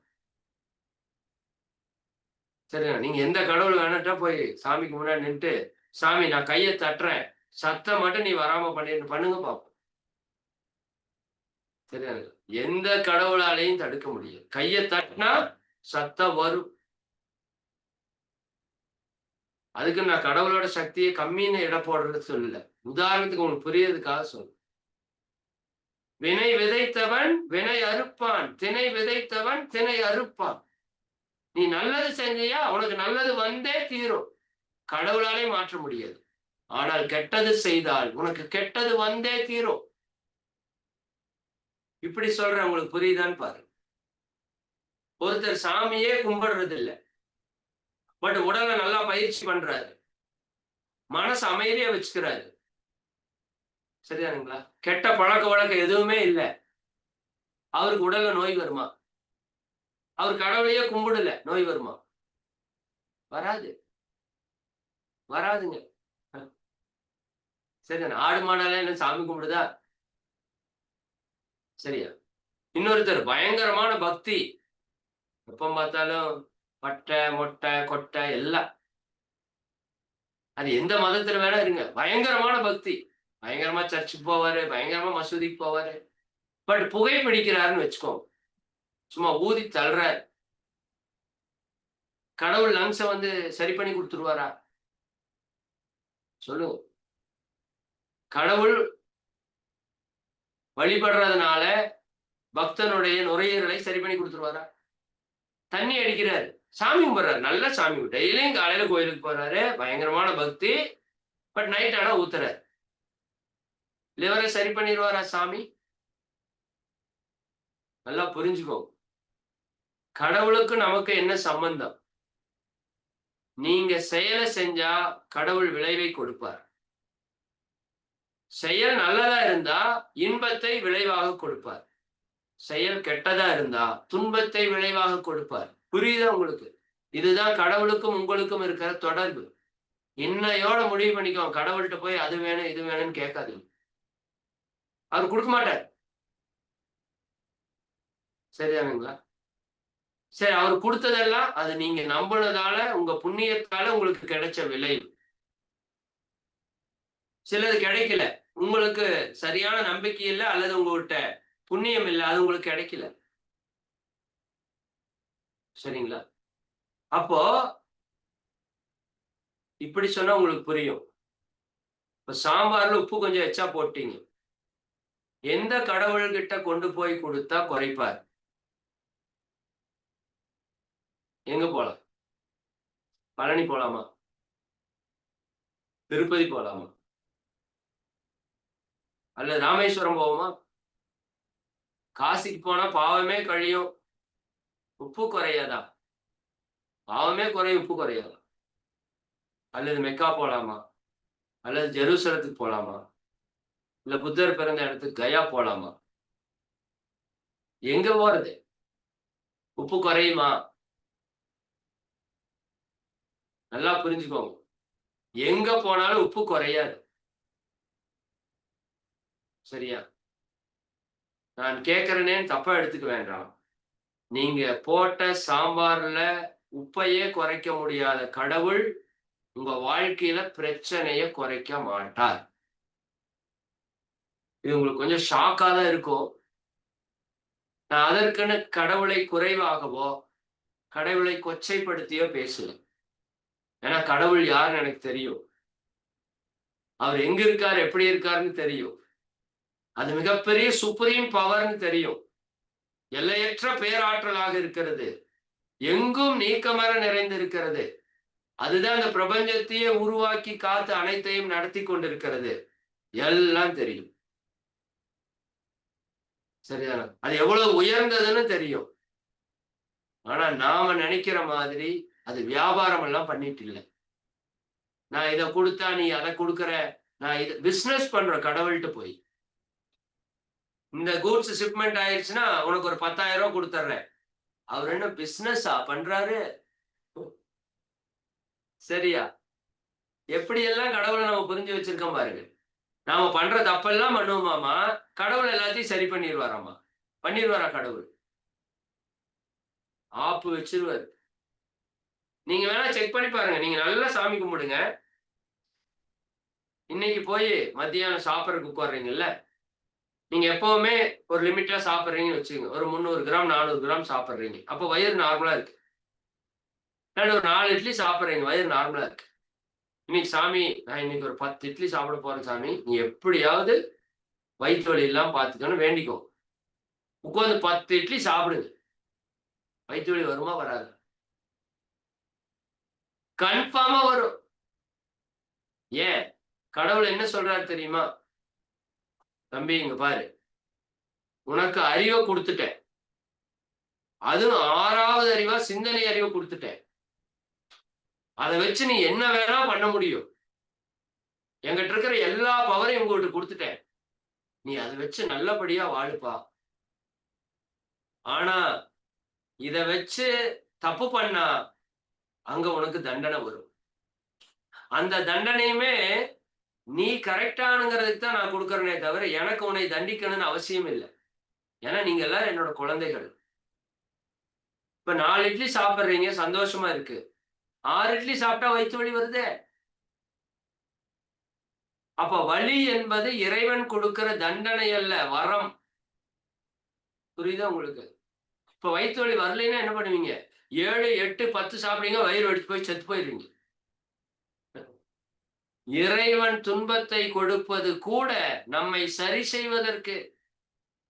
சரியா? நீங்க எந்த கடவுள் வேணாட்டா போய் சாமிக்கு முன்னாடி நின்று, சாமி நான் கையை தட்டுறேன், சத்தம் மட்டும் நீ வராம பண்ணுங்க பாப்போம். சரியா? எந்த கடவுளாலையும் தடுக்க முடியாது. கையை தட்டினா சத்தம் வரும். அதுக்கு நான் கடவுளோட சக்தியை கம்மின்னு இட போடுறது சொல்லல. உதாரணத்துக்கு உங்களுக்கு புரியறதுக்காக சொல்ல. வினை விதைத்தவன் வினை அறுப்பான். தினை விதைத்தவன் தினை அறுப்பான். நீ நல்லது செஞ்சியா உனக்கு நல்லது வந்தே தீரும். கடவுளாலே மாற்ற முடியாது. ஆனால் கெட்டது செய்தால் உனக்கு கெட்டது வந்தே தீரும். இப்படி சொல்ற உங்களுக்கு புரியுதான்னு பாரு. ஒருத்தர் சாமியே கும்பிடுறது இல்லை. பட் உடலை நல்லா பயிற்சி பண்றாரு. மனசு அமைதியா வச்சுக்கிறாரு. சரியானுங்களா? கெட்ட பழக்க வழக்கம் எதுவுமே இல்லை. அவருக்கு உடல்ல நோய் வருமா? அவர் கடவுளையே கும்பிடல, நோய் வருமா? வராது. வராதுங்க. சரியா? ஆடு மாடால என்ன சாமி கும்பிடுதா? சரியா? இன்னொருத்தர் பயங்கரமான பக்தி. எப்ப பார்த்தாலும் பட்டை மொட்டை கொட்டை எல்லாம். அது எந்த மதத்துல வேணா இருங்க. பயங்கரமான பக்தி. பயங்கரமா சர்ச்சுக்கு போவாரு, பயங்கரமா மசூதிக்கு போவாரு. பட் புகை பிடிக்கிறாருன்னு வச்சுக்கோங்க. சும்மா ஊதி தள்ளுறாரு. கடவுள் லங்ஸ வந்து சரி பண்ணி கொடுத்துருவாரா? சொல்லுங்க. கடவுள் வழிபடுறதுனால பக்தனுடைய நுரையீரலை சரி பண்ணி கொடுத்துருவாரா? தண்ணி அடிக்கிறாரு, சாமி கும்பிடுறாரு, நல்ல சாமி. டெய்லியும் காலையில கோயிலுக்கு போறாரு, பயங்கரமான பக்தி. பட் நைட் ஆனா ஊத்துறாரு. லிவரை சரி பண்ணிடுவாரா சாமி? நல்லா புரிஞ்சுக்கோ. கடவுளுக்கு நமக்கு என்ன சம்பந்தம்? நீங்க செயலை செஞ்சா கடவுள் விளைவை கொடுப்பார். செயல் நல்லதா இருந்தா இன்பத்தை விளைவாக கொடுப்பார். செயல் கெட்டதா இருந்தா துன்பத்தை விளைவாக கொடுப்பார். புரியுதா உங்களுக்கு? இதுதான் கடவுளுக்கும் உங்களுக்கும் இருக்கிற தொடர்பு. இன்னையோட முடிவு பண்ணிக்கோங்க. கடவுள்கிட்ட போய் அது வேணும் இது வேணும்னு கேட்காதீங்க. அவர் கொடுக்க மாட்டார். சரிதானுங்களா? சரி, அவர் கொடுத்ததெல்லாம் அது நீங்க நம்பினதால உங்க புண்ணியத்தால உங்களுக்கு கிடைச்ச விளைவு. சிலது கிடைக்கல. உங்களுக்கு சரியான நம்பிக்கை இல்லை அல்லது உங்கள்கிட்ட புண்ணியம் இல்லை, அது உங்களுக்கு கிடைக்கல. சரிங்களா? அப்போ இப்படி சொன்னா உங்களுக்கு புரியும். இப்ப சாம்பார்ல உப்பு கொஞ்சம் எச்சா போட்டீங்க. எந்த கடவுள்கிட்ட கொண்டு போய் கொடுத்தா குறைப்பார்? எங்க போலாம்? பழனி போலாமா? திருப்பதி போலாமா? அல்லது ராமேஸ்வரம் போவோமா? காசிக்கு போனா பாவமே கழியும், உப்பு குறையாதா? பாவமே குறையும், உப்பு குறையாது. அல்லது மெக்கா போலாமா? அல்லது ஜெருசலத்துக்கு போலாமா? இல்ல புத்தர் பிறந்த இடத்துக்கு கயா போலாமா? எங்க போறது? உப்பு குறையுமா? நல்லா புரிஞ்சுக்கோங்க. எங்க போனாலும் உப்பு குறையாது. சரியா? நான் கேட்கிறேனேன்னு தப்பா எடுத்துக்க வேண்டாம். நீங்க போட்ட சாம்பார்ல உப்பையே குறைக்க முடியாத கடவுள், உங்க வாழ்க்கையில பிரச்சனைய குறைக்க மாட்டார். இது உங்களுக்கு கொஞ்சம் ஷாக்கா தான் இருக்கும். நான் அதற்குன்னு கடவுளை குறைவாகவோ, கடவுளை கொச்சைப்படுத்தியோ பேசல. ஏன்னா கடவுள் யாருன்னு எனக்கு தெரியும். அவர் எங்க இருக்கார், எப்படி இருக்காருன்னு தெரியும். அது மிகப்பெரிய சுப்ரீம் பவர்ன்னு தெரியும். எல்லையற்ற பேராற்றலாக இருக்கிறது. எங்கும் நீக்கமற நிறைந்திருக்கிறது. அதுதான் அந்த பிரபஞ்சத்தையே உருவாக்கி காத்து அனைத்தையும் நடத்தி கொண்டிருக்கிறது. எல்லாம் தெரியும். சரிதானா? அது எவ்வளவு உயர்ந்ததுன்னு தெரியும். ஆனா நாம நினைக்கிற மாதிரி அது வியாபாரம் எல்லாம் பண்ணிட்டு இல்ல. நான் இத குடுத்தா நீ அத குடுக்குற. நான் இது பிசினஸ் பண்றோம் கடவுள்ட்ட போய். இந்த கூட்ஸ் ஷிப்மெண்ட் ஆயிருச்சுன்னா, உனக்கு ஒரு 10,000 குடுத்துர்றேன். அவர் என்ன பிசினஸா பண்றாரு? சரியா? எப்படியெல்லாம் கடவுள நம்ம புரிஞ்சு வச்சிருக்கோம் பாருங்க. நாம பண்ற தப்பெல்லாம் பண்ணுவோமாமா, கடவுள் எல்லாத்தையும் சரி பண்ணிருவாராமா. பண்ணிருவாரா கடவுள்? ஆப்பு வச்சுருவாரு. நீங்க வேணா செக் பண்ணி பாருங்க. நீங்க நல்லா சாமி கும்பிடுங்க. இன்னைக்கு போயி மத்தியானம் சாப்பிடறதுக்கு உட்கார்றீங்கல்ல, நீங்க எப்பவுமே ஒரு லிமிட்டா சாப்பிடுறீங்கன்னு வச்சுக்கங்க. ஒரு 300 கிராம், 400 கிராம் சாப்பிடுறீங்க. அப்ப வயிறு நார்மலா இருக்கு. இல்லாட்டி ஒரு 4 இட்லி சாப்பிடுறீங்க. வயிறு நார்மலா இருக்கு. இன்னைக்கு சாமி, நான் இன்னைக்கு ஒரு 10 இட்லி சாப்பிட போறேன் சாமி. நீ எப்படியாவது வயித்து வலி இல்லாம பார்த்துக்கன்னு வேண்டிக்கோ. உட்கார்ந்து 10 இட்லி சாப்பிடுங்க. வயித்து வலி வருமா? வராதா? கன்ஃபார்மா வரும். ஏன்? கடவுள் என்ன சொல்றாரு தெரியுமா? தம்பி இங்க பாரு. உனக்கு அறிவ குடுத்துட்டேன். அதுவும் 6வது அறிவா சிந்தனை அறிவ குடுத்துட்டேன். அத வச்சு நீ என்ன வேணா பண்ண முடியும். என்கிட்ட இருக்கிற எல்லா பவரையும் உங்ககிட்ட குடுத்துட்டேன். நீ அத வச்சு நல்லபடியா வாழுப்பா. ஆனா, இத வச்சு தப்பு பண்ணா, அங்க உனக்கு தண்டனை வரும். அந்த தண்டனையுமே நீ கரெக்ட்டானுங்கிறதுக்கு தான் நான் குடுக்குறேனே தவிர, எனக்கு உன்னை தண்டிக்கணும்னு அவசியம் இல்ல. ஏன்னா, நீங்க எல்லாரும் என்னோட குழந்தைகள். இப்ப 4 இட்லி சாப்பிடுறீங்க, சந்தோஷமா இருக்கு. 6 இட்லி சாப்பிட்டா வயித்து வலி வருதே! அப்ப வலி என்பது இறைவன் கொடுக்கிற தண்டனை அல்ல, வரம். புரியுதா உங்களுக்கு? இப்ப வயித்து வலி வரலைன்னா என்ன பண்ணுவீங்க? 7, 8, 10 சாப்பிடுவீங்க, வயிறு வெடிச்சு போய் செத்து போயிருவீங்க. இறைவன் துன்பத்தை கொடுப்பது கூட நம்மை சரி செய்வதற்கு.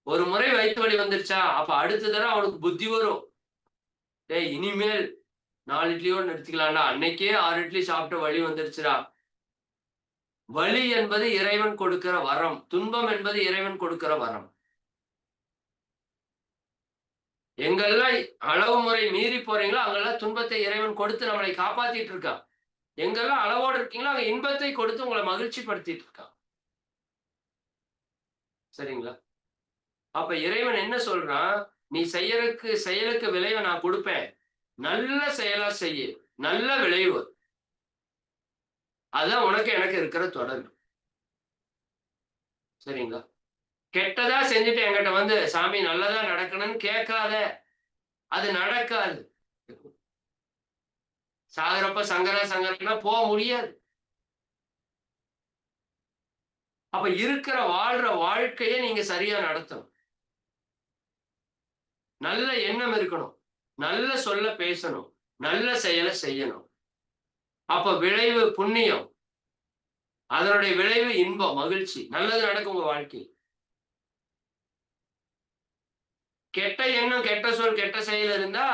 ஒரு முறை வயித்து வலி வந்துருச்சா, அப்ப அடுத்த தடவ அவனுக்கு புத்தி வரும். டேய் இனிமேல் 4 இட்லியோட நிறுத்திக்கலாம்டா. அன்னைக்கே 6 இட்லி சாப்பிட்டு வலி வந்துருச்சுடா. வலி என்பது இறைவன் கொடுக்கிற வரம். துன்பம் என்பது இறைவன் கொடுக்கிற வரம். எங்கெல்லாம் அளவு முறை மீறி போறீங்களோ, அங்கெல்லாம் துன்பத்தை இறைவன் கொடுத்து நம்மளை காப்பாத்திட்டு இருக்கான். எங்கெல்லாம் அளவோடு இருக்கீங்களோ, அங்க இன்பத்தை கொடுத்து உங்கள மகிழ்ச்சி படுத்திட்டு இருக்கான். சரிங்களா? அப்ப இறைவன் என்ன சொல்றான்? நீ செயலுக்கு விளைவ நான் குடுப்பேன். நல்ல செயலா செய்யு. நல்ல விளைவு. அதுதான் உனக்கு எனக்கு இருக்கிற தொடர்பு. சரிங்களா? கெட்டதா செஞ்சுட்டு என்கிட்ட வந்து, சாமி நல்லதா நடக்கணும்னு கேட்காத. அது நடக்காது. சாகுறப்ப சங்கரா சங்கரன்னா முடியாது. அப்ப இருக்கிற வாழ்ற வாழ்க்கைய நீங்க சரியா நடத்தணும். நல்ல எண்ணம் இருக்கணும். நல்ல சொல்ல பேசணும். நல்ல செயல செய்யணும். அப்ப விளைவு புண்ணியம். அதனுடைய விளைவு இன்பம், மகிழ்ச்சி. நல்லது நடக்கும் உங்க வாழ்க்கையில். கெட்ட எண்ணம், கெட்ட சொல், கெட்ட செயல் இருந்தா,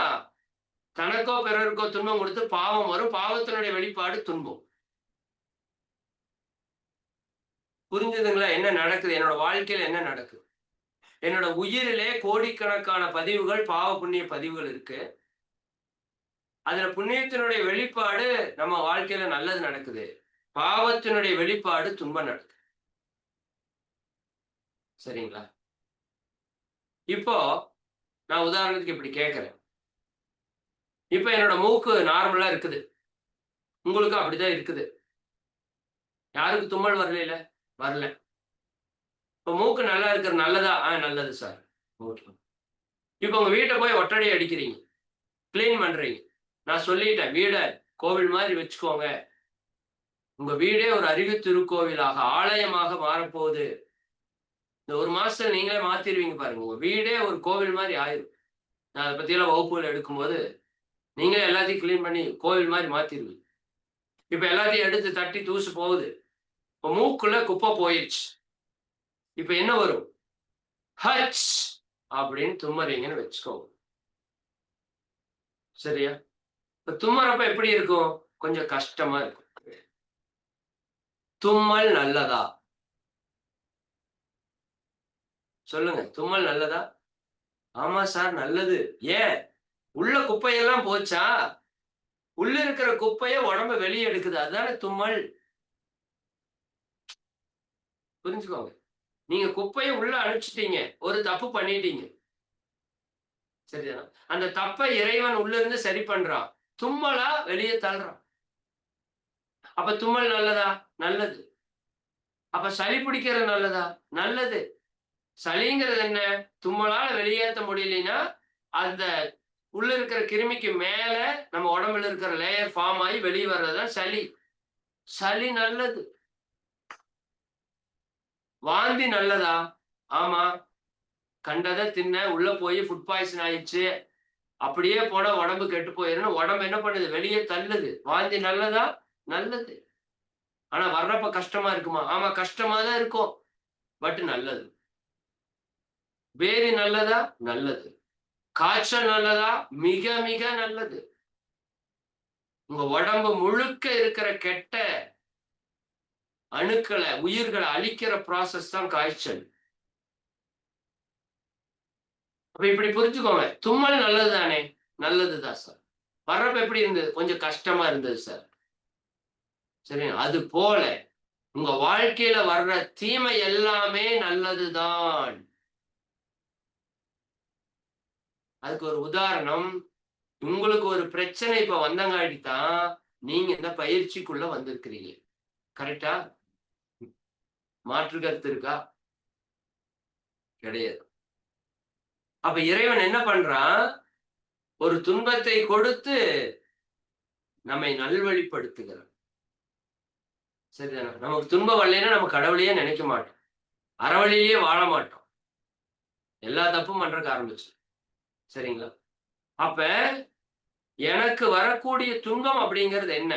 தனக்கோ பிறருக்கோ துன்பம் கொடுத்து பாவம் வரும். பாவத்தினுடைய வெளிப்பாடு துன்பம். புரிஞ்சுதுங்களா? என்ன நடக்குது? என்னோட வாழ்க்கையில என்ன நடக்குது? என்னோட உயிரிலே கோடிக்கணக்கான பதிவுகள், பாவ புண்ணிய பதிவுகள் இருக்கு. அதுல புண்ணியத்தினுடைய வெளிப்பாடு நம்ம வாழ்க்கையில நல்லது நடக்குது. பாவத்தினுடைய வெளிப்பாடு துன்பம் நடக்குது. சரிங்களா? இப்போ நான் உதாரணத்துக்கு இப்படி கேட்கிறேன். இப்ப என்னோட மூக்கு நார்மலா இருக்குது. உங்களுக்கும் அப்படிதான் இருக்குது. யாருக்கு தும்மல் வரலைல? வரல. இப்ப மூக்கு நல்லா இருக்கிறது நல்லதா? நல்லது சார். ஓகே. இப்ப உங்க வீட்ட போய் ஒட்டடை அடிக்கிறீங்க. கிளீன் பண்றீங்க. நான் சொல்லிட்டேன். வீட கோவில் மாதிரி வச்சுக்கோங்க. உங்க வீடே ஒரு அறிவு திருக்கோவிலாக, ஆலயமாக மாறப்போகுது. இந்த 1 மாசத்துல நீங்களே மாத்திருவீங்க பாருங்க. உங்க வீடே ஒரு கோவில் மாரி ஆயிரும். நான் அத பத்தியெல்லாம் வகுப்புகள் எடுக்கும்போது, நீங்களே எல்லாத்தையும் கிளீன் பண்ணி கோவில் மாரி மாத்திருவீங்க. இப்ப எல்லாத்தையும் எடுத்து தட்டி தூசு போகுது. இப்ப மூக்குள்ள குப்பை போயிருச்சு. இப்ப என்ன வரும்? ஹச் அப்படின்னு தும்மறீங்கன்னு வச்சுக்கோங்க. சரியா? இப்ப தும்மறப்ப எப்படி இருக்கும்? கொஞ்சம் கஷ்டமா இருக்கும். தும்மல் நல்லதா? சொல்லுங்க. தும்மல் நல்லதா? ஆமா சார் நல்லது. ஏன்? உள்ள குப்பையெல்லாம் போச்சா? உள்ள இருக்கிற குப்பைய உடம்பு வெளிய எடுக்குது. அதானே தும்மல். புரிஞ்சுக்கோங்க. நீங்க குப்பைய உள்ள அனுப்பிச்சுட்டீங்க. ஒரு தப்பு பண்ணிட்டீங்க. சரிதானா? அந்த தப்ப இறைவன் உள்ள இருந்து சரி பண்றான். தும்மலா வெளிய தள்ளுறான். அப்ப தும்மல் நல்லதா? நல்லது. அப்ப சளி பிடிக்கிறது நல்லதா? நல்லது. சளிங்கிறது என்ன? தும்மலால வெளியேத்த முடியலைன்னா, அந்த உள்ள இருக்கிற கிருமிக்கு மேல நம்ம உடம்புல இருக்கிற லேயர் ஃபார்ம் ஆகி வெளிய வர்றது தான் சளி. சளி நல்லது. வாந்தி நல்லதா? ஆமா. கண்டத தின்ன, உள்ள போய் ஃபுட் பாய்சன் ஆயிடுச்சு. அப்படியே போனா உடம்பு கெட்டு போயிரும்னு உடம்பு என்ன பண்ணுது? வெளிய தள்ளுது. வாந்தி நல்லதா? நல்லது. ஆனா வர்றப்ப கஷ்டமா இருக்குமா? ஆமா கஷ்டமா தான் இருக்கும். பட் நல்லது. பேதி நல்லதா? நல்லது. காய்ச்சல் நல்லதா? மிக மிக நல்லது. உங்க உடம்பு முழுக்க இருக்கிற கெட்ட அணுக்கள, உயிர்கள அழிக்கிற ப்ராசஸ் தான் காய்ச்சல். அப்ப இப்படி புரிஞ்சுக்கோங்க. தும்மல் நல்லது தானே? நல்லது தான் சார். வர்றப்ப எப்படி இருந்தது? கொஞ்சம் கஷ்டமா இருந்தது சார். சரிங்களா? அது போல உங்க வாழ்க்கையில வர்ற தீமை எல்லாமே நல்லதுதான். அதுக்கு ஒரு உதாரணம், உங்களுக்கு ஒரு பிரச்சனை இப்ப வந்தங்காட்டி தான், நீங்க இந்த பயிற்சிக்குள்ள வந்திருக்கிறீங்க. கரெக்ட்டா? மாற்று கருத்து இருக்கா? கிடையாது. அப்ப இறைவன் என்ன பண்றான்? ஒரு துன்பத்தை கொடுத்து நம்மை நல்வழிப்படுத்துகிறான். சரிதானே? நமக்கு துன்பம் வரலைன்னா நம்ம கடவுளையே நினைக்க மாட்டோம். அறவழியிலேயே வாழ மாட்டோம். எல்லா தப்பும் பண்றதுக்கு ஆரம்பிச்சுரும். சரிங்களா? அப்ப எனக்கு வரக்கூடிய துன்பம் அப்படிங்கிறது என்ன?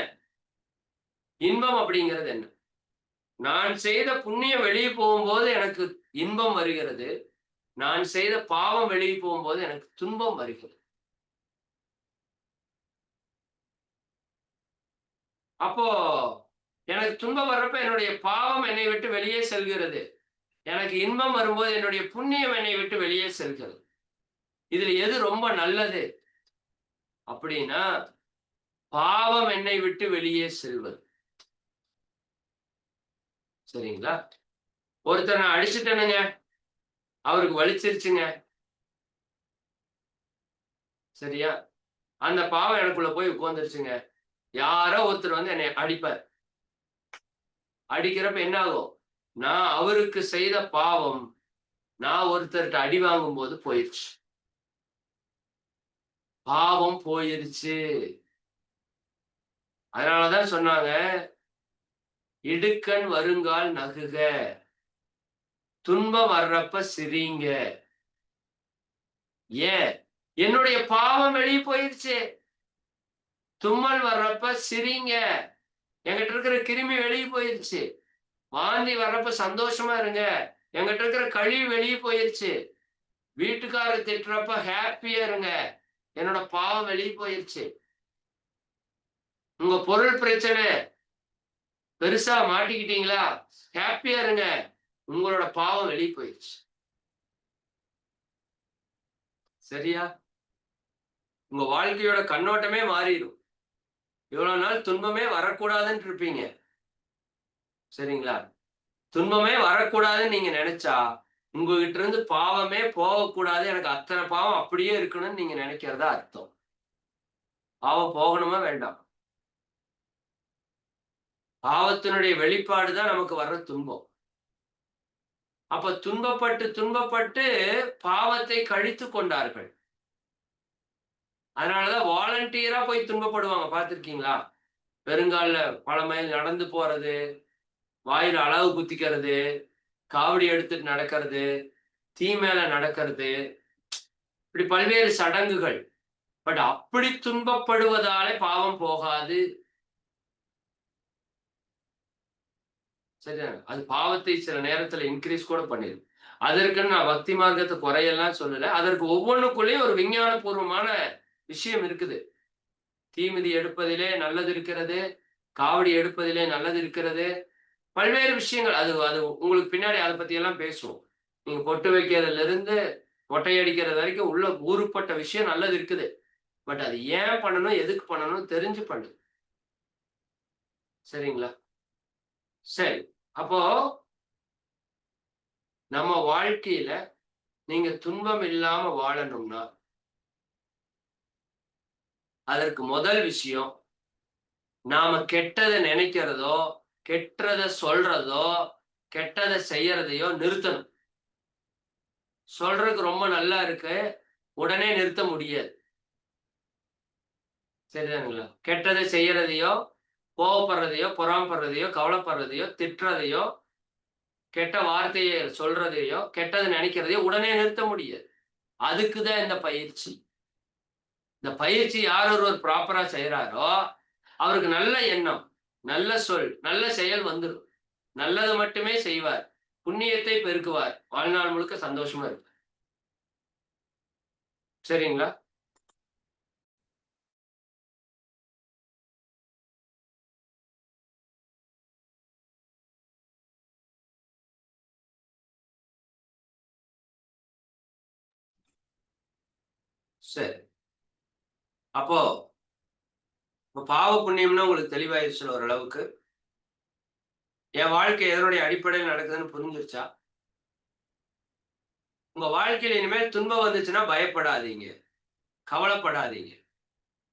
இன்பம் அப்படிங்கிறது என்ன? நான் செய்த புண்ணியம் வெளிய போகும்போது எனக்கு இன்பம் வருகிறது. நான் செய்த பாவம் வெளிய போகும்போது எனக்கு துன்பம் வருகிறது. அப்போ எனக்கு துன்பம் வர்றப்ப என்னுடைய பாவம் என்னை விட்டு வெளியே செல்கிறது. எனக்கு இன்பம் வரும்போது என்னுடைய புண்ணியம் என்னை விட்டு வெளியே செல்கிறது. இதுல எது ரொம்ப நல்லது? அப்படின்னா, பாவம் என்னை விட்டு வெளியே செல்வது. சரிங்களா? ஒருத்தர நான் அடிச்சுட்டேனுங்க. அவருக்கு வலிச்சிருச்சுங்க. சரியா? அந்த பாவம் எனக்குள்ள போய் உட்கார்ந்துருச்சுங்க. யாரோ ஒருத்தர் வந்து என்னைய அடிப்பார். அடிக்கிறப்ப என்ன ஆகும்? நான் அவருக்கு செய்த பாவம், நான் ஒருத்தர்ட்ட அடி வாங்கும்போது போயிருச்சு. பாவம் போயிருச்சு. அதனால தான் சொன்னாங்க, "இடுக்கண் வருங்கால் நகுக. துன்பம் வர்றப்ப சிரிங்க." ஏன்? என்னுடைய பாவம் வெளிய போயிருச்சு. தும்மல் வர்றப்ப சிரிங்க. என்கிட்ட இருக்கிற கிருமி வெளிய போயிருச்சு. வாந்தி வர்றப்ப சந்தோஷமா இருங்க. என்கிட்ட இருக்கிற கழிவு வெளிய போயிருச்சு. வீட்டுக்காரர் திட்டுறப்ப ஹேப்பியா இருங்க. என்னோட பாவம் வெளிய போயிருச்சு. உங்க பொருள் பிரச்சனை பெருசா மாட்டிக்கிட்டீங்களா? ஹேப்பியா இருங்க. உங்களோட பாவம் வெளிய போயிருச்சு. சரியா? உங்க வாழ்க்கையோட கண்ணோட்டமே மாறிடும். இவ்வளவு நாள் துன்பமே வரக்கூடாதுன்னு இருப்பீங்க. சரிங்களா? துன்பமே வரக்கூடாதுன்னு நீங்க நினைச்சா, உங்ககிட்ட இருந்து பாவமே போகக்கூடாது. எனக்கு அத்தனை பாவம் அப்படியே இருக்கணும்னு நீங்க நினைக்கிறதா அர்த்தம். பாவம் போகணுமா வேண்டாம்? பாவத்தினுடைய வெளிப்பாடு தான் நமக்கு வர்ற துன்பம். அப்ப துன்பப்பட்டு, துன்பப்பட்டு பாவத்தை கழித்துக் கொண்டார்கள். அதனாலதான் வாலண்டியரா போய் துன்பப்படுவாங்க பார்த்திருக்கீங்களா? பெருங்கால்ல பல மைல் நடந்து போறது, வாயில அலகு குத்திக்கிறது, காவடி எடுத்துட்டு நடக்கிறது, தீ மேல நடக்கிறது, இப்படி பல்வேறு சடங்குகள். பட் அப்படி துன்பப்படுவதாலே பாவம் போகாது. சரிதானே? அது பாவத்தை சில நேரத்துல இன்கிரீஸ் கூட பண்ணிரும். அதற்குன்னு நான் பக்தி மார்க்கத்த குறையெல்லாம் சொல்லல. அதற்கு ஒவ்வொன்னுக்குள்ளேயும் ஒரு விஞ்ஞானபூர்வமான விஷயம் இருக்குது. தீமிதி எடுப்பதிலே நல்லது இருக்கிறது. காவடி எடுப்பதிலே நல்லது இருக்கிறது. பல்வேறு விஷயங்கள். அது அது உங்களுக்கு பின்னாடி அத பத்தி எல்லாம் பேசுவோம். நீங்க பொட்டு வைக்கிறதுலருந்து, மொட்டை அடிக்கிறது வரைக்கும் உள்ள ஊருப்பட்ட விஷயம் நல்லது இருக்குது. பட் அது ஏன் பண்ணணும்? எதுக்கு பண்ணணும்? தெரிஞ்சு பண்ணு. சரிங்களா? சரி. அப்போ நம்ம வாழ்க்கையில நீங்க துன்பம் இல்லாம வாழணும்னா, அதற்கு முதல் விஷயம், நாம கெட்டத நினைக்கிறதோ, கெட்டத சொல்றதோ, கெட்டத செய்யறதையோ நிறுத்தணும். சொல்றதுக்கு ரொம்ப நல்லா இருக்கு. உடனே நிறுத்த முடியாது. சரிதானுங்களா? கெட்டத செய்யறதையோ, கோவப்படுறதையோ, பொறாமப்படுறதையோ, கவலைப்படுறதையோ, திட்டுறதையோ, கெட்ட வார்த்தைய சொல்றதையோ, கெட்டத நினைக்கிறதையோ உடனே நிறுத்த முடியாது. அதுக்கு தான் இந்த பயிற்சி. இந்த பயிற்சி யார் ஒருவர் ப்ராப்பரா செய்றாரோ, அவருக்கு நல்ல எண்ணம், நல்ல சொல், நல்ல செயல் வந்துரும். நல்லது மட்டுமே செய்வார். புண்ணியத்தை பெருக்குவார். வாழ்நாள் முழுக்க சந்தோஷமா இருப்பார். சரிங்களா? சரி. அப்போ இப்ப பாவ புண்ணியம்னா உங்களுக்கு தெளிவாயிருச்சுல்ல ஓரளவுக்கு? என் வாழ்க்கை எதனுடைய அடிப்படையில நடக்குதுன்னு புரிஞ்சிருச்சா? உங்க வாழ்க்கையில இனிமேல் துன்பம் வந்துச்சுன்னா பயப்படாதீங்க. கவலைப்படாதீங்க.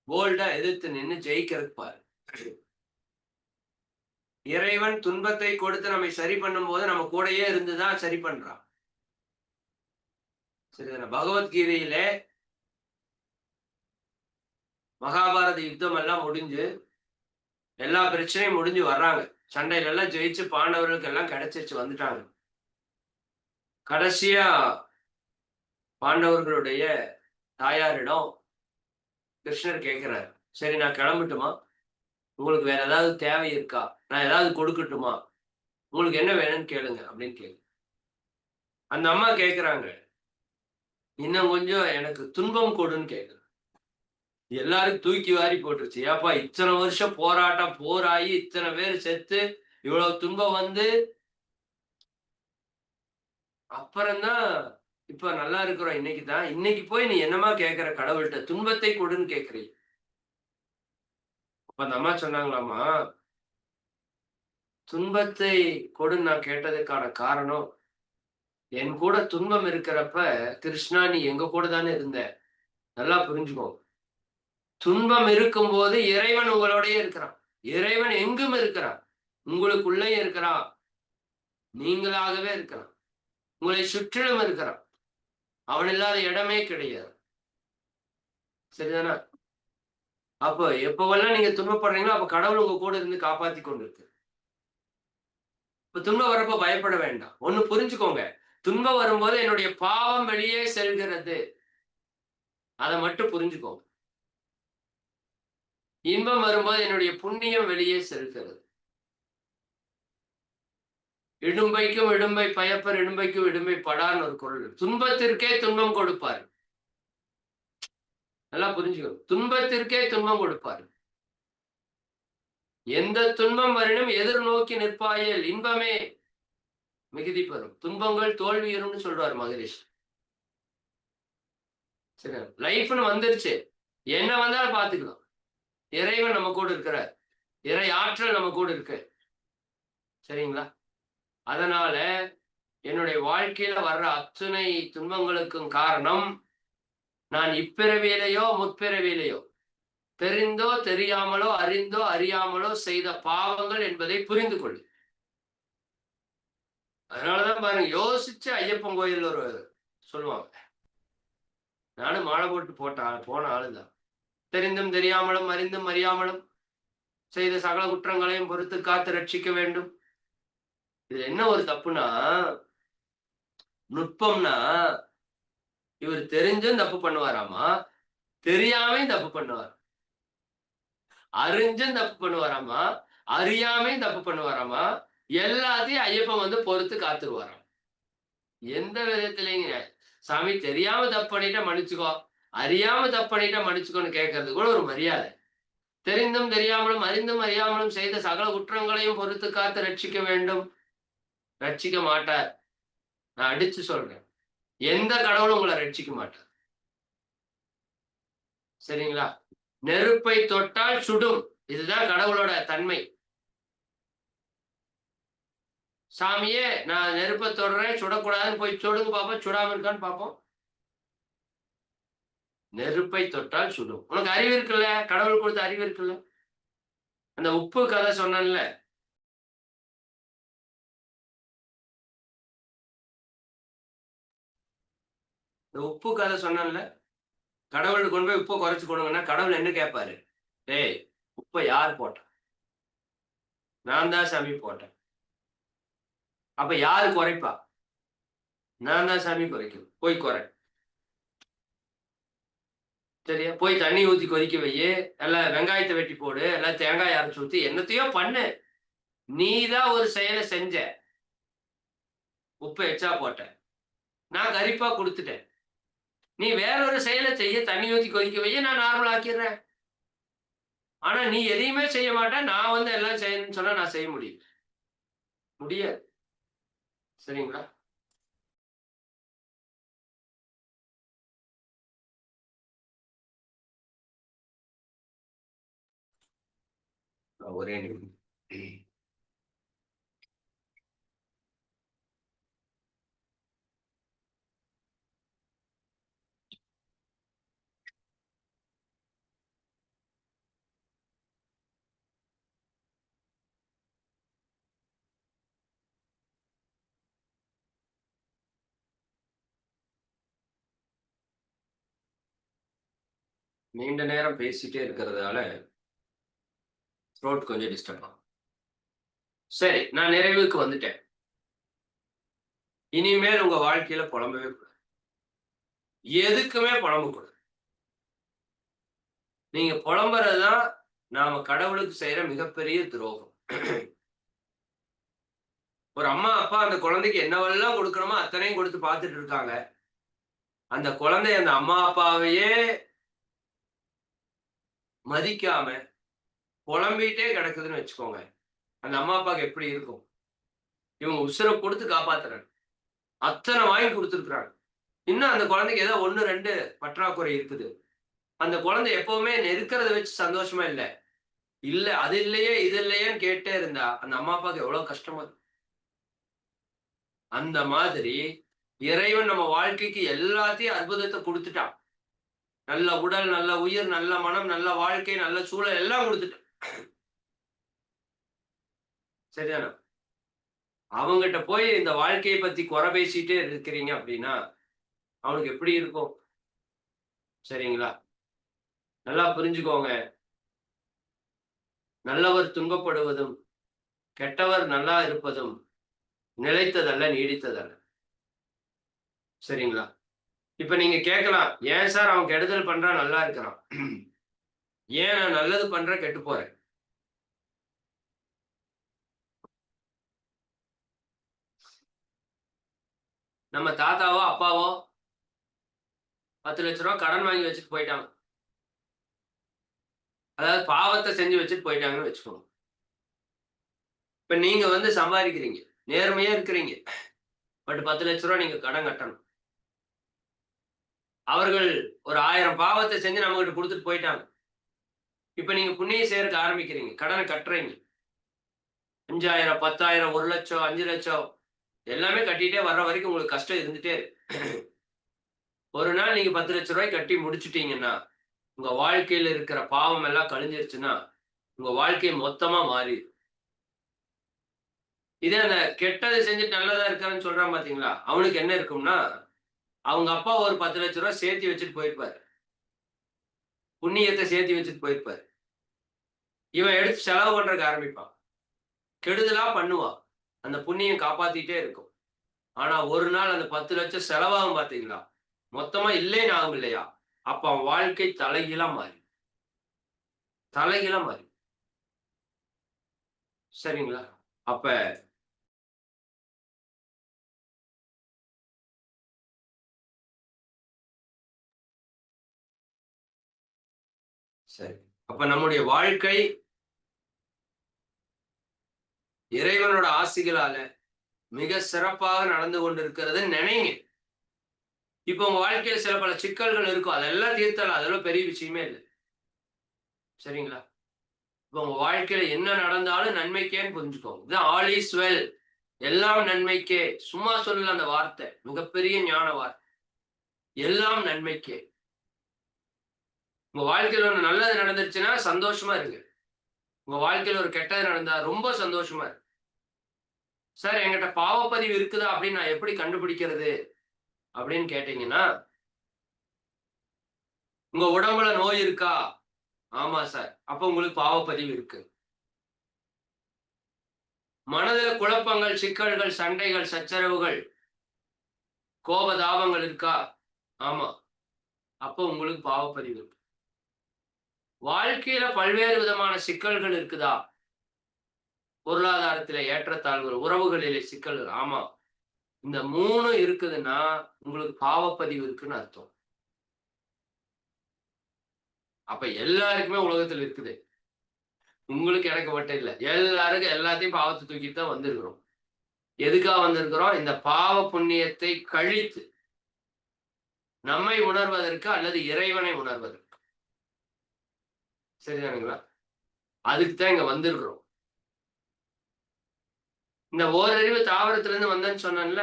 போல்டா எதிர்த்து நின்னு ஜெயிக்கிறதுக்கு பாருங்க. இறைவன் துன்பத்தை கொடுத்து நம்மை சரி பண்ணும்போது நம்ம கூடயே இருந்து தான் சரி பண்றான். சரிதானே? பகவத்கீதையிலே மகாபாரத யுத்தம் எல்லாம் முடிஞ்சு, எல்லா பிரச்சனையும் முடிஞ்சு வர்றாங்க. சண்டையில எல்லாம் ஜெயிச்சு பாண்டவர்களுக்கு எல்லாம் கிடைச்சிருச்சு வந்துட்டாங்க. கடைசியா பாண்டவர்களுடைய தாயாரிடம் கிருஷ்ணர் கேட்கிறார். "சரி நான் கிளம்பட்டுமா? உங்களுக்கு வேற ஏதாவது தேவை இருக்கா? நான் ஏதாவது கொடுக்கட்டுமா? உங்களுக்கு என்ன வேணும்னு கேளுங்க" அப்படின்னு அந்த அம்மா கேட்கிறாங்க. "இன்னும் கொஞ்சம் எனக்கு துன்பம் கொடுன்னு" கேட்குறாங்க. எல்லாரும் தூக்கி வாரி போட்டுருச்சு. ஏப்பா இத்தன வருஷம் போராட்டம், போராயி இத்தன பேர் செத்து, இவ்வளவு துன்பம் வந்து, அப்புறம் தான் இப்ப நல்லா இருக்கிறோம் இன்னைக்கு தான். இன்னைக்கு போய் நீ என்னம்மா கேட்கிற கடவுள்ட்ட? துன்பத்தை கொடுன்னு கேட்கிறீ. அப்ப அந்த அம்மா சொன்னாங்களாம்மா, "துன்பத்தை கொடுன்னு நான் கேட்டதுக்கான காரணம், என் கூட துன்பம் இருக்கிறப்ப, கிருஷ்ணா நீ எங்க கூட தானே இருந்த. நல்லா புரிஞ்சுக்கோ. துன்பம் இருக்கும்போது இறைவன் உங்களோடயே இருக்கிறான். இறைவன் எங்கும் இருக்கிறான். உங்களுக்குள்ளேயும் இருக்கிறான். நீங்களாகவே இருக்கிறான். உங்களை சுற்றிலும் இருக்கிறான். அவன் இல்லாத இடமே கிடையாது. சரிதானா? அப்ப எப்பவெல்லாம் நீங்க துன்பப்படுறீங்களோ, அப்ப கடவுள் உங்க கூட இருந்து காப்பாத்திக் கொண்டிருக்கு. இப்ப துன்பம் வரப்ப பயப்பட வேண்டாம். ஒண்ணு புரிஞ்சுக்கோங்க. துன்பம் வரும்போது என்னுடைய பாவம் வெளியே செல்கிறது. அத மட்டும் புரிஞ்சுக்கோங்க. இன்பம் வரும்போது என்னுடைய புண்ணியம் வெளியே செல்கிறது. "இடும்பைக்கும் இடும்பை பயப்பர் இடும்பைக்கும் இடும்பை படார்ன்னு" ஒரு குறள் இருக்கு. துன்பத்திற்கே துன்பம் கொடுப்பார். நல்லா புரிஞ்சுக்கணும். துன்பத்திற்கே துன்பம் கொடுப்பார். எந்த துன்பம் வரினும் எதிர்நோக்கி நிற்பாயேல் இன்பமே மிகுதி பெறும். துன்பங்கள் தோல்வியுறும்னு சொல்றாரு மகரிஷி. சரியா? லைஃப்ன்னு வந்துருச்சு. என்ன வந்தாலும் பார்த்துக்கலாம். இறைவன் நம்ம கூட இருக்கிறார். இறை ஆற்றல் நம்ம கூட இருக்கு. சரிங்களா? அதனால என்னுடைய வாழ்க்கையில வர்ற அத்தனை துன்பங்களுக்கும் காரணம், நான் இப்பிறவியிலேயோ, முற்பிறவியிலேயோ தெரிந்தோ, தெரியாமலோ, அறிந்தோ, அறியாமலோ செய்த பாவங்கள் என்பதை புரிந்து கொள். அதனாலதான் பாருங்க, யோசிச்சு ஐயப்பன் கோயில் ஒரு சொல்லுவாங்க. நானும் மாலை போட்டு போன ஆளுதான். தெரிந்தும் தெரியாமலும், அறிந்தும் அறியாமலும் செய்த சகல குற்றங்களையும் பொறுத்து காத்து ரட்சிக்க வேண்டும். இதுல என்ன ஒரு தப்புனா, நுட்பம்னா, இவர் தெரிஞ்சும் தப்பு பண்ணுவாராமா, தெரியாமையும் தப்பு பண்ணுவார். அறிஞ்சும் தப்பு பண்ணுவாராமா, அறியாமையும் தப்பு பண்ணுவாராமா, எல்லாத்தையும் ஐயப்பன் வந்து பொறுத்து காத்துருவாராம். எந்த விதத்திலைங்க, சாமி தெரியாம தப்பு பண்ணிட்டா மன்னிச்சுக்கோ, அறியாம தப்பு பண்ணிட்டா மன்னிச்சுக்கோன்னு கேட்கறது கூட ஒரு மரியாதை. தெரிந்தும் தெரியாமலும், அறிந்தும் அறியாமலும் செய்த சகல குற்றங்களையும் பொறுத்து காத்து ரட்சிக்க வேண்டும். ரட்சிக்க மாட்டார். நான் அடிச்சு சொல்றேன். எந்த கடவுளும் உங்களை ரட்சிக்க மாட்டார். சரிங்களா? நெருப்பை தொட்டால் சுடும். இதுதான் கடவுளோட தன்மை. சாமியே நான் நெருப்பை தொடுறேன், சுடக்கூடாதுன்னு போய் சுடுங்க பார்ப்போம், சுடாம இருக்கான்னு பார்ப்போம். நெருப்பை தொட்டால் சுடும். உனக்கு அறிவு இருக்குல்ல, கடவுள் கொடுத்த அறிவு இருக்குல்ல. அந்த உப்பு கதை சொன்னேன்ல, இந்த உப்பு கதை சொன்னேன்ல, கடவுள் கொண்டு போய் உப்பை குறைச்சு கொடுங்கன்னா கடவுள் என்ன கேட்பாரு? டேய், உப்பை யார் போட்டா? நான் தான் சாமி போட்டேன். அப்ப யாரு குறைப்பா? நான் தான் சாமி குறைக்கணும். போய் குறை. சரியா? போய் தண்ணி ஊத்தி கொதிக்க வையி, எல்லாம் வெங்காயத்தை வெட்டி போடு, எல்லாம் தேங்காய் அரைச்சு ஊத்தி என்னத்தையோ பண்ணு. நீ தான் ஒரு செயலை செஞ்ச. உப்பு எச்சா போட்ட. நான் கரிப்பா குடுத்துட்டேன். நீ வேற ஒரு செயலை செய்ய, தண்ணி ஊத்தி கொதிக்க வையி, நான் நார்மல் ஆக்கிடுறேன். ஆனா நீ எதையுமே செய்ய மாட்ட. நான் வந்து எல்லாம் செய்யணும்னு சொன்னா நான் செய்ய முடியும். முடியாது. சரிங்களா? ஒரே நிமிடம். நீண்ட நேரம் பேசிட்டே இருக்கிறதால த்ரோட் கொஞ்சம் டிஸ்டர்ப் ஆகும். சரி, நான் நிறைவுக்கு வந்துட்டேன். இனிமேல் உங்க வாழ்க்கையில புலம்பவே கூடாது. எதுக்குமே புலம்பக்கூடாது. நீங்க புலம்புறதுதான் நாம கடவுளுக்கு செய்யற மிகப்பெரிய துரோகம். ஒரு அம்மா, அப்பா அந்த குழந்தைக்கு என்னவெல்லாம் கொடுக்கணுமோ அத்தனையும் கொடுத்து பார்த்துட்டு இருக்காங்க. அந்த குழந்தை அந்த அம்மா, அப்பாவையே மதிக்காம புலம்பிட்டே கிடக்குதுன்னு வச்சுக்கோங்க. அந்த அம்மா, அப்பாவுக்கு எப்படி இருக்கும்? இவங்க உசுரை கொடுத்து காப்பாத்துறாங்க. அத்தனை வாங்கி கொடுத்துருக்குறாங்க. இன்னும் அந்த குழந்தைக்கு ஏதோ 1, 2 பற்றாக்குறை இருக்குது. அந்த குழந்தை எப்பவுமே நெருக்கிறத வச்சு சந்தோஷமா இல்ல. இல்ல அது இல்லையே, இது இல்லையேன்னு கேட்டே இருந்தா, அந்த அம்மா, அப்பாவுக்கு எவ்வளவு கஷ்டமா இருக்கும். அந்த மாதிரி இறைவன் நம்ம வாழ்க்கைக்கு எல்லாத்தையும் அற்புதத்தை குடுத்துட்டான். நல்ல உடல், நல்ல உயிர், நல்ல மனம், நல்ல வாழ்க்கை, நல்ல சூழல் எல்லாம் குடுத்துட்டான். சரிதானா? அவங்கிட்ட போய் இந்த வாழ்க்கைய பத்தி குறை பேசிட்டே இருக்கிறீங்க அப்படின்னா, அவனுக்கு எப்படி இருக்கும்? சரிங்களா? நல்லா புரிஞ்சுக்கோங்க. நல்லவர் துன்பப்படுவதும், கெட்டவர் நல்லா இருப்பதும் நிலைத்ததல்ல, நீடித்ததல்ல. சரிங்களா? இப்ப நீங்க கேட்கலாம், "ஏன் சார் அவன் கெடுதல் பண்றான், நல்லா இருக்கிறான். ஏன் நான் நல்லது பண்றேன், கெட்டு போறேன்?" நம்ம தாத்தாவோ, அப்பாவோ ரூ. 10,00,000 கடன் வாங்கி வச்சுட்டு போயிட்டாங்க. அதாவது பாவத்த செஞ்சு வச்சுட்டு போயிட்டாங்கன்னு வச்சுக்கோங்க. இப்ப நீங்க வந்து சம்பாதிக்கிறீங்க. நேர்மையா இருக்கிறீங்க. பட் ரூ. 10,00,000 நீங்க கடன் கட்டணும். அவர்கள் ஒரு 1000 பாவத்தை செஞ்சு நம்ம கிட்ட கொடுத்துட்டு போயிட்டாங்க. இப்ப நீங்க புண்ணியம் செய்யறதுக்கு ஆரம்பிக்கிறீங்க. கடனை கட்டுறீங்க. 5000, 10,000, 1,00,000, 5,00,000 எல்லாமே கட்டிட்டே வர்ற வரைக்கும் உங்களுக்கு கஷ்டம் இருந்துட்டே இருக்கு. ஒரு நாள் நீங்க 10,00,000 கட்டி முடிச்சுட்டீங்கன்னா, உங்க வாழ்க்கையில இருக்கிற பாவம் எல்லாம் கழிஞ்சிருச்சுன்னா, உங்க வாழ்க்கை மொத்தமா மாறிடும். இதே அந்த கெட்டது செஞ்சுட்டு நல்லதா இருக்கான்னு சொல்றான் பாத்தீங்களா? அவனுக்கு என்ன இருக்கும்னா, அவங்க அப்பா ஒரு 10,00,000 சேர்த்து வச்சுட்டு போயிருப்பாரு. புண்ணியத்த சேர்த்து வச்சுட்டு போயிருப்பாரு. இவன் எடுத்து செலவு பண்றதுக்கு ஆரம்பிப்பான். கெடுதலா பண்ணுவான். அந்த புண்ணியம் காப்பாத்திட்டே இருக்கும். ஆனா ஒரு நாள் அந்த 10,00,000 செலவாகும் பாத்தீங்களா? மொத்தமா இல்லைன்னு ஆகும் இல்லையா? அப்ப அவன் வாழ்க்கை தலைகீழா மாறி தலைகீழா மாறி சரிங்களா? அப்ப சரி. அப்ப நம்முடைய வாழ்க்கை இறைவனோட ஆசிகளால மிக சிறப்பாக நடந்து கொண்டிருக்கிறது நினைங்க. இப்ப உங்க வாழ்க்கையில சில பல சிக்கல்கள் இருக்கும். அதெல்லாம் தீர்த்தலாம். அதெல்லாம் பெரிய விஷயமே இல்ல. சரிங்களா? இப்ப உங்க வாழ்க்கையில என்ன நடந்தாலும் நன்மைக்கேன்னு புரிஞ்சுக்கோங்க. இதுதான் ஆல் இஸ் வெல். எல்லாம் நன்மைக்கே. சும்மா சொல்லல அந்த வார்த்தை. மிகப்பெரிய ஞான வார்த்தை. எல்லாம் நன்மைக்கே. உங்க வாழ்க்கையில ஒண்ணு நல்லது நடந்துருச்சுன்னா சந்தோஷமா இருங்க. உங்க வாழ்க்கையில ஒரு கெட்டது நடந்தா ரொம்ப சந்தோஷமா இருங்க. சார் என்கிட்ட பாவப்பதிவு இருக்குதா அப்படின்னு நான் எப்படி கண்டுபிடிக்கிறது? அப்படின்னு கேட்டீங்கன்னா, உங்க உடம்புல நோய் இருக்கா? ஆமா சார். அப்ப உங்களுக்கு பாவப்பதிவு இருக்கு. மனதில குழப்பங்கள், சிக்கல்கள், சண்டைகள், சச்சரவுகள், கோபதாபங்கள் இருக்கா? ஆமா. அப்ப உங்களுக்கு பாவப்பதிவு இருக்கு. வாழ்க்கையில பல்வேறு விதமான சிக்கல்கள் இருக்குதா? பொருளாதாரத்தில ஏற்றத்தாழ்வுகள், உறவுகளிலே சிக்கல்கள். ஆமா. இந்த 3 இருக்குதுன்னா, உங்களுக்கு பாவப்பதிவு இருக்குன்னு அர்த்தம். அப்ப எல்லாருக்குமே உலகத்துல இருக்குது. உங்களுக்கு எனக்கு மட்டும் இல்ல. எல்லாருக்கும் எல்லாத்தையும் பாவத்த தூக்கிட்டு தான் வந்திருக்கிறோம். எதுக்காக வந்திருக்கிறோம்? இந்த பாவ புண்ணியத்தை கழித்து, நம்மை உணர்வதற்கு அல்லது இறைவனை உணர்வதற்கு. சரிதானுங்களா? அதுக்கு தான் இங்க வந்திருக்கிறோம். இந்த ஓரறிவு தாவரத்திலிருந்து வந்தேன்னு சொன்னேன்ல.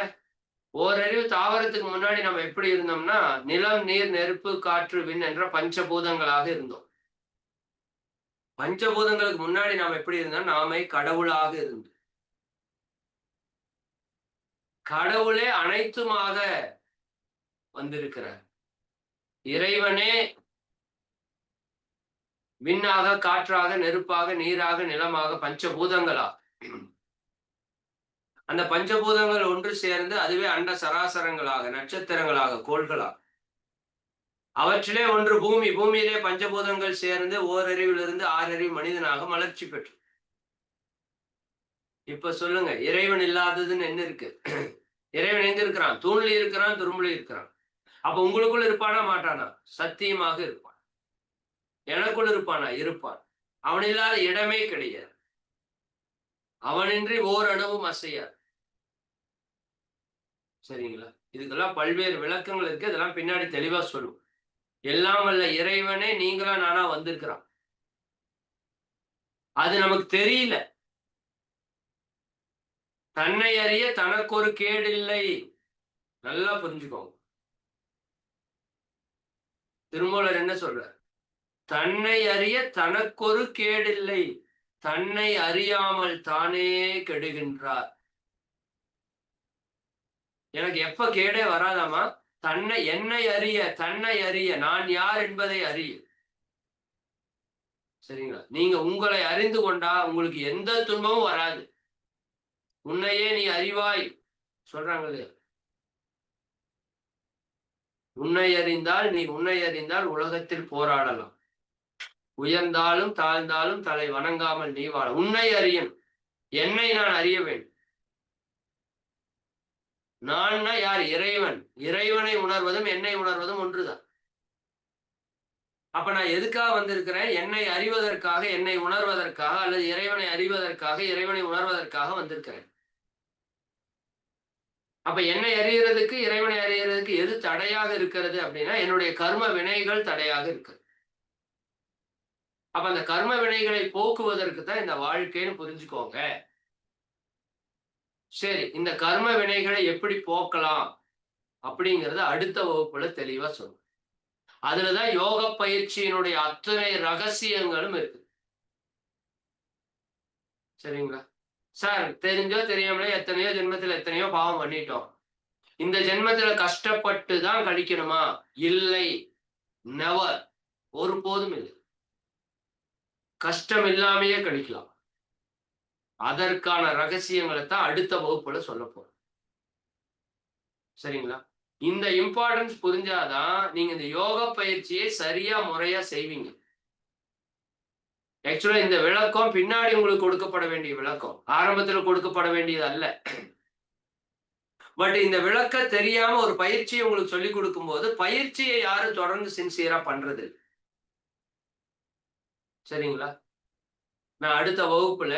ஓரறிவு தாவரத்துக்கு முன்னாடி நம்ம எப்படி இருந்தோம்னா, நிலம், நீர், நெருப்பு, காற்று, விண் என்ற பஞ்சபூதங்களாக இருந்தோம். பஞ்சபூதங்களுக்கு முன்னாடி நாம் எப்படி இருந்தோம்? நாமே கடவுளாக இருந்தோம். கடவுளே அனைத்துமாக வந்திருக்கிறார். இறைவனே விண்ணாக, காற்றாக, நெருப்பாக, நீராக, நிலமாக, பஞ்சபூதங்களா. அந்த பஞ்சபூதங்கள் ஒன்று சேர்ந்து அதுவே அண்ட சராசரங்களாக, நட்சத்திரங்களாக, கோள்களாக. அவற்றிலே ஒன்று பூமி. பூமியிலே பஞ்சபூதங்கள் சேர்ந்து ஓரறிவிலிருந்து ஆறறிவு மனிதனாக மலர்ச்சி பெற்று. இப்ப சொல்லுங்க, இறைவன் இல்லாததுன்னு என்ன இருக்கு? இறைவன் எங்க இருக்கிறான்? தூண்ல இருக்கிறான், துரும்புல இருக்கிறான். அப்ப உங்களுக்குள்ள இருப்பானா, மாட்டானா? சத்தியமாக இருப்பான். எனக்குள் இருப்பானா? இருப்பான். அவன் இல்லாத இடமே கிடையாது. அவனின்றி ஓர் அணுவும் அசையாது. சரிங்களா? இதுக்கெல்லாம் பல்வேறு விளக்கங்கள் இருக்கு. இதெல்லாம் பின்னாடி தெளிவா சொல்லுவோம். எல்லாம் வல்ல இறைவனே நீங்களா நானா வந்திருக்கிறான். அது நமக்கு தெரியல. தன்னை அறிய தனக்கொரு கேடில்லை. நல்லா புரிஞ்சுக்கோங்க. திருமூலர் என்ன சொல்றார்? தன்னை அறிய தனக்கொரு கேடில்லை. தன்னை அறியாமல் தானே கெடுகின்றார். எனக்கு எப்ப கேடே வராதாமா? என்னை அறிய, தன்னை அறிய, நான் யார் என்பதை அறிய. சரிங்களா? நீங்க உங்களை அறிந்து கொண்டா உங்களுக்கு எந்த துன்பமும் வராது. உன்னையே நீ அறிவாய் சொல்றாங்க இல்லையா? நீ உன்னை அறிந்தால் உலகத்தில் போராடலாம். உயர்ந்தாலும் தாழ்ந்தாலும் தலை வணங்காமல் நீ வாழ. உன்னை அறியன். என்னை நான் அறிய வேண்டும். நான்னா யார்? இறைவன். இறைவனை உணர்வதும் என்னை உணர்வதும் ஒன்றுதான். அப்ப நான் எதுக்காக வந்திருக்கிறேன்? என்னை அறிவதற்காக, என்னை உணர்வதற்காக அல்லது இறைவனை அறிவதற்காக, இறைவனை உணர்வதற்காக வந்திருக்கிறேன். அப்ப என்னை அறியறதுக்கு, இறைவனை அறியறதுக்கு எது தடையாக இருக்கிறது அப்படின்னா, என்னுடைய கர்ம வினைகள் தடையாக இருக்கு. அப்ப அந்த கர்ம வினைகளை போக்குவதற்கு தான் இந்த வாழ்க்கைன்னு புரிஞ்சுக்கோங்க. சரி, இந்த கர்ம வினைகளை எப்படி போக்கலாம் அப்படிங்கிறத அடுத்த வகுப்புல தெளிவா சொல்றேன். அதுலதான் யோக பயிற்சியினுடைய அத்தனை ரகசியங்களும் இருக்கு. சரிங்களா? சார், தெரிஞ்சோ தெரியாமலே எத்தனையோ ஜென்மத்துல எத்தனையோ பாவம் பண்ணிட்டோம். இந்த ஜென்மத்துல கஷ்டப்பட்டு தான் கழிக்கணுமா? இல்லை, நெவர். ஒருபோதும் இல்லை. கஷ்டம் இல்லாமையே கழிக்கலாம். அதற்கான ரகசியங்களை தான் அடுத்த வகுப்புல சொல்லப் போறோம். சரிங்களா? இந்த இம்பார்ட்டன்ஸ் புரிஞ்சாதான் நீங்க இந்த யோக பயிற்சியை சரியா முறையா செய்வீங்க. ஆக்சுவலா இந்த விளக்கம் பின்னாடி உங்களுக்கு கொடுக்கப்பட வேண்டிய விளக்கம். ஆரம்பத்துல கொடுக்கப்பட வேண்டியது அல்ல. பட் இந்த விளக்க தெரியாம ஒரு பயிற்சியை உங்களுக்கு சொல்லிக் கொடுக்கும்போது, பயிற்சியை யாரும் தொடர்ந்து சின்சியரா பண்றது இல்ல. சரிங்களா? நான் அடுத்த வகுப்புல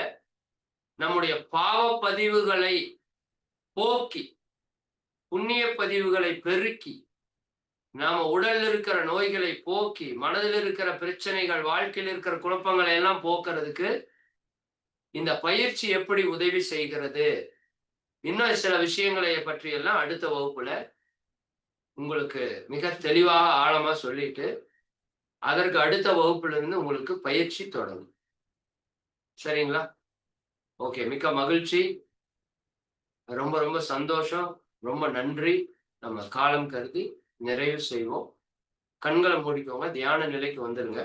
நம்முடைய பாவ பதிவுகளை போக்கி, புண்ணிய பதிவுகளை பெருக்கி, நாம உடல்ல இருக்கிற நோய்களை போக்கி, மனதில் இருக்கிற பிரச்சனைகள், வாழ்க்கையில் இருக்கிற குழப்பங்களை எல்லாம் போக்குறதுக்கு இந்த பயிற்சி எப்படி உதவி செய்கிறது, இன்னும் சில விஷயங்களை பற்றி எல்லாம் அடுத்த வகுப்புல உங்களுக்கு மிக தெளிவாக ஆழமா சொல்லிட்டு, அதற்கு அடுத்த வகுப்புல இருந்து உங்களுக்கு பயிற்சி தொடங்கும். சரிங்களா? ஓகே, மிக்க மகிழ்ச்சி. ரொம்ப ரொம்ப சந்தோஷம். ரொம்ப நன்றி. நம்ம காலம் கருதி நிறைவு செய்வோம். கண்களை மூடிக்கோங்க. தியான நிலைக்கு வந்துருங்க.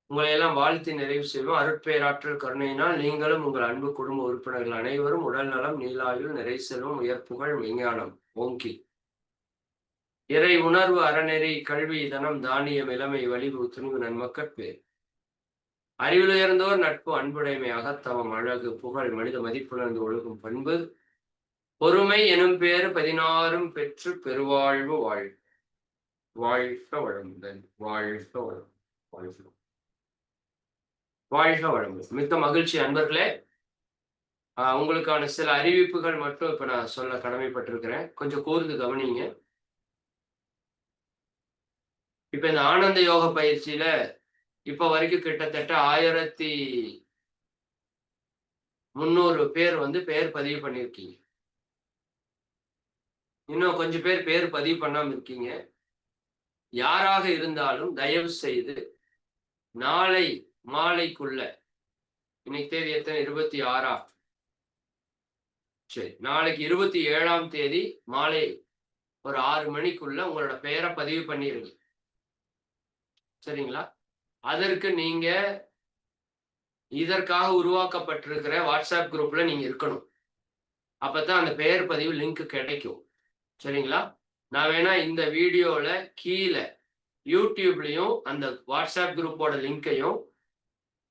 உங்களை எல்லாம் வாழ்த்தி நிறைவு செய்வோம். அருட்பேராற்றல் கருணையினால் நீங்களும் உங்கள் அன்பு குடும்ப உறுப்பினர்கள் அனைவரும் உடல் நலம், நீலாயுள், நிறை செல்வம், உயர்ப்புகள், விஞ்ஞானம் ஓங்கி இறை உணர்வு, அறநெறி, கல்வி, தனம், தானியம், இளமை, வலிவு, துணிவு, நன்மக்கட்பு, அறிவில் உயர்ந்தோர் நட்பு, அன்புடைமை, அகத்தவம், அழகு, புகழ், மனித மதிப்புணர்ந்து ஒழுகும் பண்பு, பொறுமை எனும் பேறு 16 பெற்று பெருவாழ்வு வாழ். வாழ்க வளமுடன். வாழ்க வளம். வாழ்க வாழ்க வளமுடன். மிக்க மகிழ்ச்சி அன்பர்களே. உங்களுக்கான சில அறிவிப்புகள் மட்டும் இப்ப நான் சொல்ல கடமைப்பட்டிருக்கிறேன். கொஞ்சம் கூர்ந்து கவனிங்க. இப்ப இந்த ஆனந்த யோக பயிற்சியில இப்ப வரைக்கும் கிட்டத்தட்ட 1300 பேர் பெயர் பதிவு பண்ணியிருக்கீங்க. இன்னும் கொஞ்சம் பேர் பதிவு பண்ணாம இருக்கீங்க. யாராக இருந்தாலும் தயவு செய்து நாளை மாலைக்குள்ள, இன்னைக்கு தேதி எத்தனை? 26. சரி, நாளைக்கு 27ஆம் தேதி மாலை ஒரு 6 மணிக்குள்ள உங்களோட பெயரை பதிவு பண்ணிருங்க. சரிங்களா? அதற்கு நீங்க இதற்காக உருவாக்கப்பட்டிருக்கிற வாட்ஸ்அப் குரூப்ல நீங்க இருக்கணும். அப்பதான் அந்த பெயர் பதிவு லிங்க் கிடைக்கும். சரிங்களா? நான் வேணா இந்த வீடியோல கீழே யூடியூப்லயும் அந்த வாட்ஸ்அப் குரூப்போட லிங்கையும்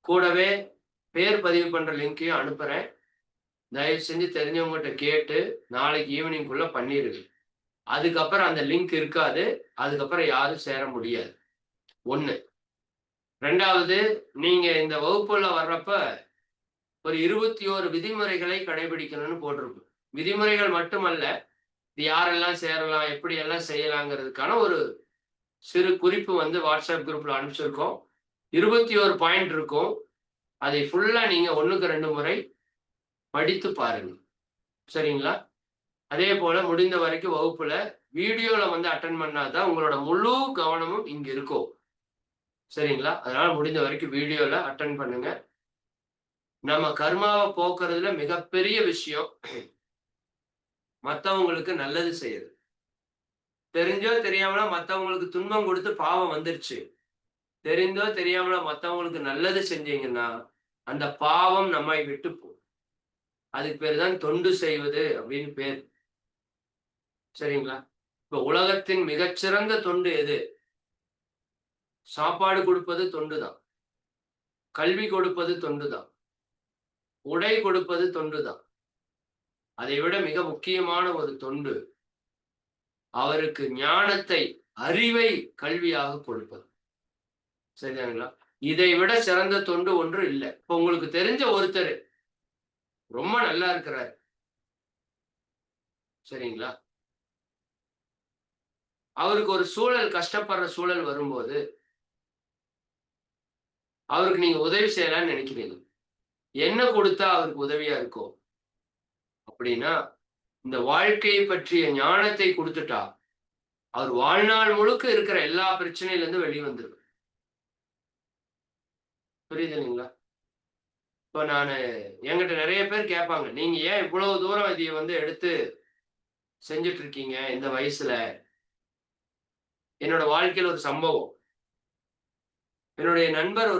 கூடவே பேர் பதிவு பண்ற லிங்கையும் அனுப்புறேன். தயவு செஞ்சு தெரிஞ்சவங்ககிட்ட கேட்டு நாளைக்கு ஈவினிங்குள்ள பண்ணிருங்க. அதுக்கப்புறம் அந்த லிங்க் இருக்காது. அதுக்கப்புறம் யாரும் சேர முடியாது. 1. 2வது, நீங்க இந்த வகுப்புல வர்றப்ப ஒரு 21 விதிமுறைகளை கடைபிடிக்கணும்னு போட்டிருக்கும். விதிமுறைகள் மட்டுமல்ல, இது யாரெல்லாம் சேரலாம், எப்படி எல்லாம் செய்யலாங்கிறதுக்கான ஒரு சிறு குறிப்பு வாட்ஸ்அப் குரூப்ல அனுப்பிச்சிருக்கோம். 21 பாயிண்ட் இருக்கும். அதை ஃபுல்லா நீங்க 1க்கு 2 முறை படித்து பாருங்க. சரிங்களா? அதே போல முடிந்த வரைக்கும் வகுப்புல வீடியோல அட்டென்ட் பண்ணாதான் உங்களோட முழு கவனமும் இங்க இருக்கும். சரிங்களா? அதனால முடிந்த வரைக்கும் வீடியோல அட்டென்ட் பண்ணுங்க. நம்ம கர்மாவை போக்குறதுல மிகப்பெரிய விஷயம் மத்தவங்களுக்கு நல்லது செய்யுது. தெரிஞ்சோ தெரியாமலோ மத்தவங்களுக்கு துன்பம் கொடுத்து பாவம் வந்துருச்சு. தெரிந்தோ தெரியாமலோ மத்தவங்களுக்கு நல்லது செஞ்சீங்கன்னா அந்த பாவம் நம்மை விட்டு போகும். அதுக்கு பேர் தான் தொண்டு செய்வது அப்படின்னு பேர். சரிங்களா? இப்ப உலகத்தின் மிகச்சிறந்த தொண்டு எது? சாப்பாடு கொடுப்பது தொண்டுதான். கல்வி கொடுப்பது தொண்டுதான். உடை கொடுப்பது தொண்டுதான். அதை விட மிக முக்கியமான ஒரு தொண்டு அவருக்கு ஞானத்தை, அறிவை கல்வியாக கொடுப்பது. சரிதானுங்களா? இதை விட சிறந்த தொண்டு ஒன்று இல்லை. இப்ப உங்களுக்கு தெரிஞ்ச ஒருத்தர் ரொம்ப நல்லா இருக்கிறாரு. சரிங்களா? அவருக்கு ஒரு சூழல், கஷ்டப்படுற சூழல் வரும்போது, அவருக்கு நீங்க உதவி செய்யலாம்னு நினைக்கிறீங்க. என்ன குடுத்தா அவருக்கு உதவியா இருக்கும்? அப்படின்னா, இந்த வாழ்க்கையை பற்றிய ஞானத்தை குடுத்துட்டா, அவர் வாழ்நாள் முழுக்க இருக்கிற எல்லா பிரச்சனையிலிருந்து வெளிய வந்துருவார். புரியுதுங்களா? இப்ப என்கிட்ட நெறைய பேர் கேட்பாங்க. நீங்க ஏன் இவ்வளவு தூரம் இதைய எடுத்து செஞ்சுட்டு இருக்கீங்க இந்த வயசுல? என்னோட வாழ்க்கையில ஒரு சம்பவம். என்னுடைய நண்பர்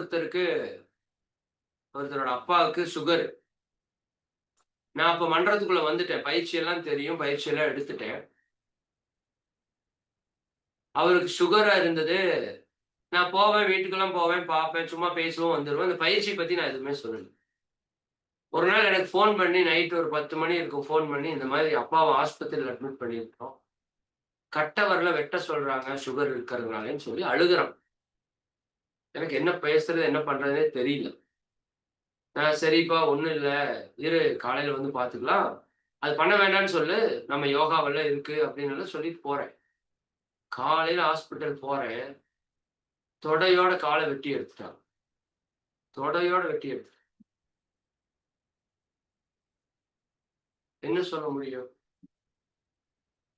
ஒருத்தரோட அப்பாவுக்கு சுகர். நான் அப்ப மன்றத்துக்குள்ள வந்துட்டேன். பயிற்சி எல்லாம் தெரியும். பயிற்சி எல்லாம் எடுத்துட்டேன். அவருக்கு சுகரா இருந்தது. நான் போவேன், வீட்டுக்கெல்லாம் போவேன், பார்ப்பேன். சும்மா பேசுவோம், வந்துருவேன். அந்த பயிற்சி பத்தி நான் எதுவுமே சொல்லல. ஒரு நாள் எனக்கு ஃபோன் பண்ணி நைட் ஒரு 10 மணி இருக்கும். ஃபோன் பண்ணி இந்த மாதிரி அப்பாவ ஆஸ்பத்திரியில அட்மிட் பண்ணியிருக்கிறோம். கட்ட விரல வெட்ட சொல்றாங்க, சுகர் இருக்கிறதுனாலன்னு சொல்லி அழுகுறான். எனக்கு என்ன பேசுறது, என்ன பண்றதுன்னே தெரியல. சரிப்பா ஒண்ணும் இல்ல. இரு காலையில பார்த்துக்கலாம். அது பண்ண வேண்டாம்ன்னு சொல்லு. நம்ம யோகாவெல்லாம் இருக்கு அப்படின்னு சொல்லிட்டு போறேன். காலையில ஹாஸ்பிட்டல் போறேன். தொடையோட கால வெட்டி எடுத்துட்டாங்க. தொடையோட வெட்டி எடுத்துட்டாங்க. என்ன சொல்ல முடியும்?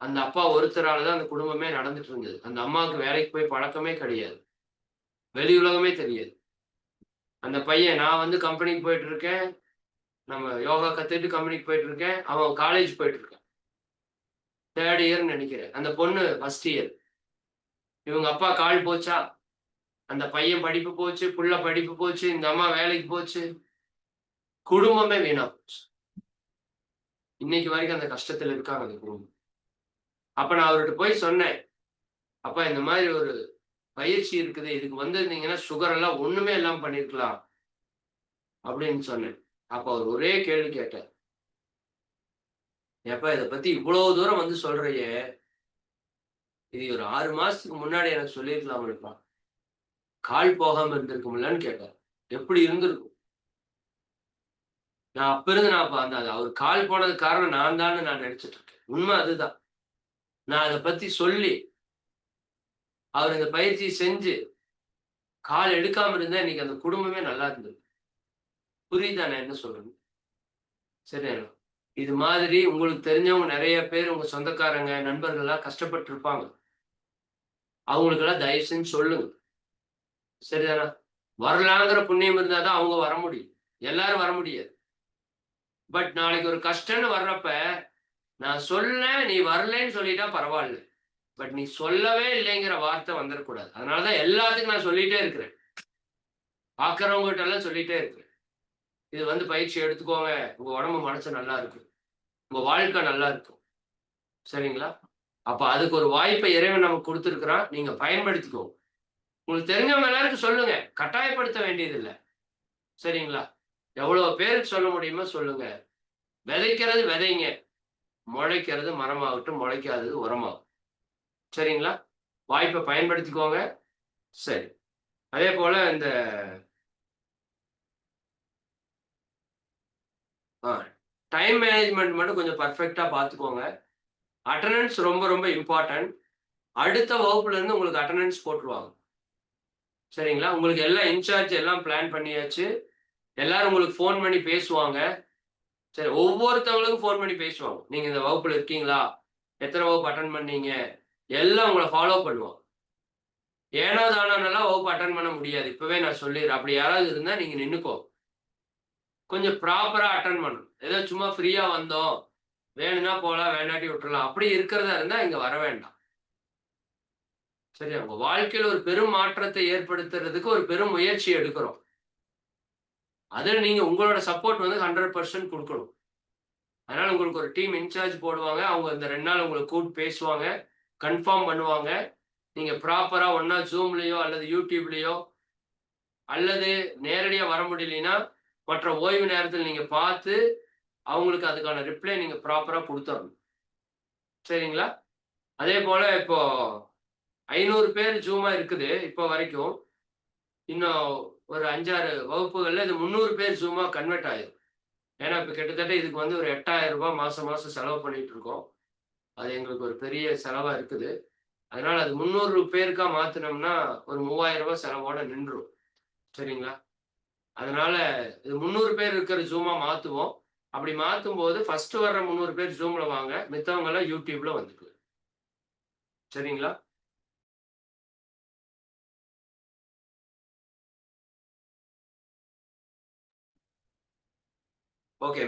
அந்த அப்பா ஒருத்தரால தான் அந்த குடும்பமே நடந்துட்டு இருந்தது. அந்த அம்மாவுக்கு வேலைக்கு போய் பழக்கமே கிடையாது. வெளி உலகமே தெரியாது. அந்த பையன் நான் கம்பெனிக்கு போயிட்டு இருக்கேன். நம்ம யோகா கத்துட்டு கம்பெனிக்கு போயிட்டு இருக்கேன். அவன் காலேஜ் போயிட்டு இருக்கான். 3 இயர்ன்னு நெனைக்கிறேன். அந்த பொண்ணு 1 இயர். இவங்க அப்பா கால் போச்சா? அந்த பையன் படிப்பு போச்சு, புள்ள படிப்பு போச்சு, இந்த அம்மா வேலைக்கு போச்சு. குடும்பமே வீணா போச்சு. இன்னைக்கு வரைக்கும் அந்த கஷ்டத்துல இருக்காங்க அந்த குடும்பம். அப்ப நான் அவர்ட்ட போய் சொன்னேன். அப்பா இந்த மாதிரி ஒரு பயிற்சி இருக்குது. இதுக்கு வந்திருந்தீங்கன்னா சுகர் எல்லாம் ஒண்ணுமே இல்லாம பண்ணியிருக்கலாம். அப்படின்னு சொன்னேன். அப்ப அவர் ஒரே கேள்வி கேட்டார். ஏப்பா இத பத்தி இவ்வளவு தூரம் சொல்றியே, இது ஒரு 6 மாசத்துக்கு முன்னாடி எனக்கு சொல்லியிருக்கலாம்லப்பா. கால் போகாம இருந்திருக்கும்லன்னு கேட்டார். எப்படி இருந்திருக்கும்? நான் அப்ப இருந்து நான் அப்ப அந்த அவர் கால் போனதுக்கு காரணம் நான் தான்னு நான் நெனச்சுட்டு இருக்கேன். உண்மை அதுதான். நான் அத பத்தி சொல்லி, அவர் இந்த பயிற்சிய செஞ்சு, கால் எடுக்காம இருந்தா இன்னைக்கு அந்த குடும்பமே நல்லா இருந்திருக்கும். புரியுதா நான் என்ன சொல்றேன்னு? சரியா? இது மாதிரி உங்களுக்கு தெரிஞ்சவங்க நெறைய பேர் உங்க சொந்தக்காரங்க, நண்பர்கள்லாம் கஷ்டப்பட்டு இருப்பாங்க. அவங்களுக்கெல்லாம் தயவு செஞ்சு சொல்லுங்க. சரிதானா? வரலாங்கிற புண்ணியம் இருந்தா தான் அவங்க வர முடியும். எல்லாரும் வர முடியாது. பட் நாளைக்கு ஒரு கஷ்டம்ன்னு வர்றப்ப, நான் சொன்னேன், நீ வரலைன்னு சொல்லிட்டா பரவால்ல. பட் நீ சொல்லவே இல்லைங்கிற வார்த்தை வந்துரக்கூடாது. அதனால தான் எல்லாத்துக்கும் நான் சொல்லிட்டே இருக்கிறேன். பார்க்கிறவங்ககிட்ட எல்லாம் சொல்லிட்டே இருக்கிறேன். இது பயிற்சி எடுத்துக்கோங்க. உங்க உடம்பு, மனசு நல்லா இருக்கும். உங்க வாழ்க்கை நல்லா இருக்கும். சரிங்களா? அப்ப அதுக்கு ஒரு வாய்ப்பை இறைவன் நமக்கு குடுத்திருக்கிறான். நீங்க பயன்படுத்திக்கோங்க. உங்களுக்கு தெரிஞ்சவங்க எல்லாருக்கும் சொல்லுங்க. கட்டாயப்படுத்த வேண்டியதில்ல. சரிங்களா? எவ்வளோ பேருக்கு சொல்ல முடியுமோ சொல்லுங்க. விதைக்கிறது விதைங்க. முளைக்கிறது மரமாகட்டும், முளைக்காதது உரமாகும். சரிங்களா? வாய்ப்ப பயன்படுத்திக்கோங்க. சரி. அதேபோல இந்த அ டைம் மேனேஜ்மென்ட் மட்டும் கொஞ்சம் பெர்ஃபெக்ட்டா பார்த்துக்கோங்க. அட்டெண்டன்ஸ் ரொம்ப ரொம்ப இம்பார்ட்டன்ட். அடுத்த வகுப்புலருந்து உங்களுக்கு அட்டெண்டன்ஸ் போட்டுருவாங்க. சரிங்களா? உங்களுக்கு எல்லாம் இன்சார்ஜ் எல்லாம் பிளான் பண்ணியாச்சு. எல்லாரும் உங்களுக்கு ஃபோன் பண்ணி பேசுவாங்க. சரி, ஒவ்வொருத்தவங்களுக்கும் ஃபோன் பண்ணி பேசுவாங்க. நீங்க இந்த வகுப்புல இருக்கீங்களா? எத்தன வகுப்பு அட்டெண்ட் பண்ணீங்க? எல்லாம் உங்கள ஃபாலோ பண்ணுவாங்க. ஏனோ தானோன்னலாம் வகுப்பு அட்டெண்ட் பண்ண முடியாது. இப்பவே நான் சொல்லிர்றேன். அப்படி யாராவது இருந்தா நீங்க நின்னுக்கோ. கொஞ்சம் ப்ராப்பரா அட்டெண்ட் பண்ணணும். ஏதோ சும்மா ஃப்ரீயா வந்தோம். வேணும்னா போலாம், வேண்டாட்டி விட்டுறலாம். அப்படி இருக்கிறதா இருந்தா இங்க வர வேண்டாம். சரியா? உங்க வாழ்க்கையில ஒரு பெரும் மாற்றத்தை ஏற்படுத்துறதுக்கு ஒரு பெரும் முயற்சி எடுக்கிறோம். அதுல நீங்க உங்களோட சப்போர்ட் 100% குடுக்கணும். அதனால உங்களுக்கு ஒரு டீம் இன்சார்ஜ் போடுவாங்க. அவங்க இந்த 2 நாள் உங்கள கூப்ட்டு பேசுவாங்க. கன்ஃபார்ம் பண்ணுவாங்க. நீங்க ப்ராப்பரா ஒண்ணா Zoomலயோ அல்லது YouTubeலயோ அல்லது நேரடியா வர முடியலைன்னா, மற்ற ஓய்வு நேரத்தில நீங்க பார்த்து, அவங்களுக்கு அதுக்கான ரிப்ளை நீங்க ப்ராப்பரா குடுத்தரணும். சரிங்களா? அதேபோல இப்போ 500 பேர் Zoom-ஆ இருக்குது இப்போ வரைக்கும். இன்னும் ஒரு 5, 6 வகுப்புகள்ல இது 300 பேர் Zoom-ஆ கன்வெர்ட் ஆயிரும். ஏன்னா, இப்ப கிட்டத்தட்ட இதுக்கு வந்து ஒரு ரூ. 8,000 மாசம் மாசம் செலவு பண்ணிட்டு இருக்கோம். அது எங்களுக்கு ஒரு பெரிய செலவா இருக்குது. அதனால அது 300 பேருக்கா மாத்துனோம்னா, ஒரு ரூ. 3000 செலவோட நின்றும். சரிங்களா? அதனால இது 300 பேர் இருக்கிற Zoom-ஆ மாத்துவோம். அப்படி மாத்தும்போது ஃபர்ஸ்ட் வர்ற 300 பேர் Zoom-ல வாங்க. மித்தவங்கலாம் YouTubeல வந்துக்கலாம். சரிங்களா? ஓகே.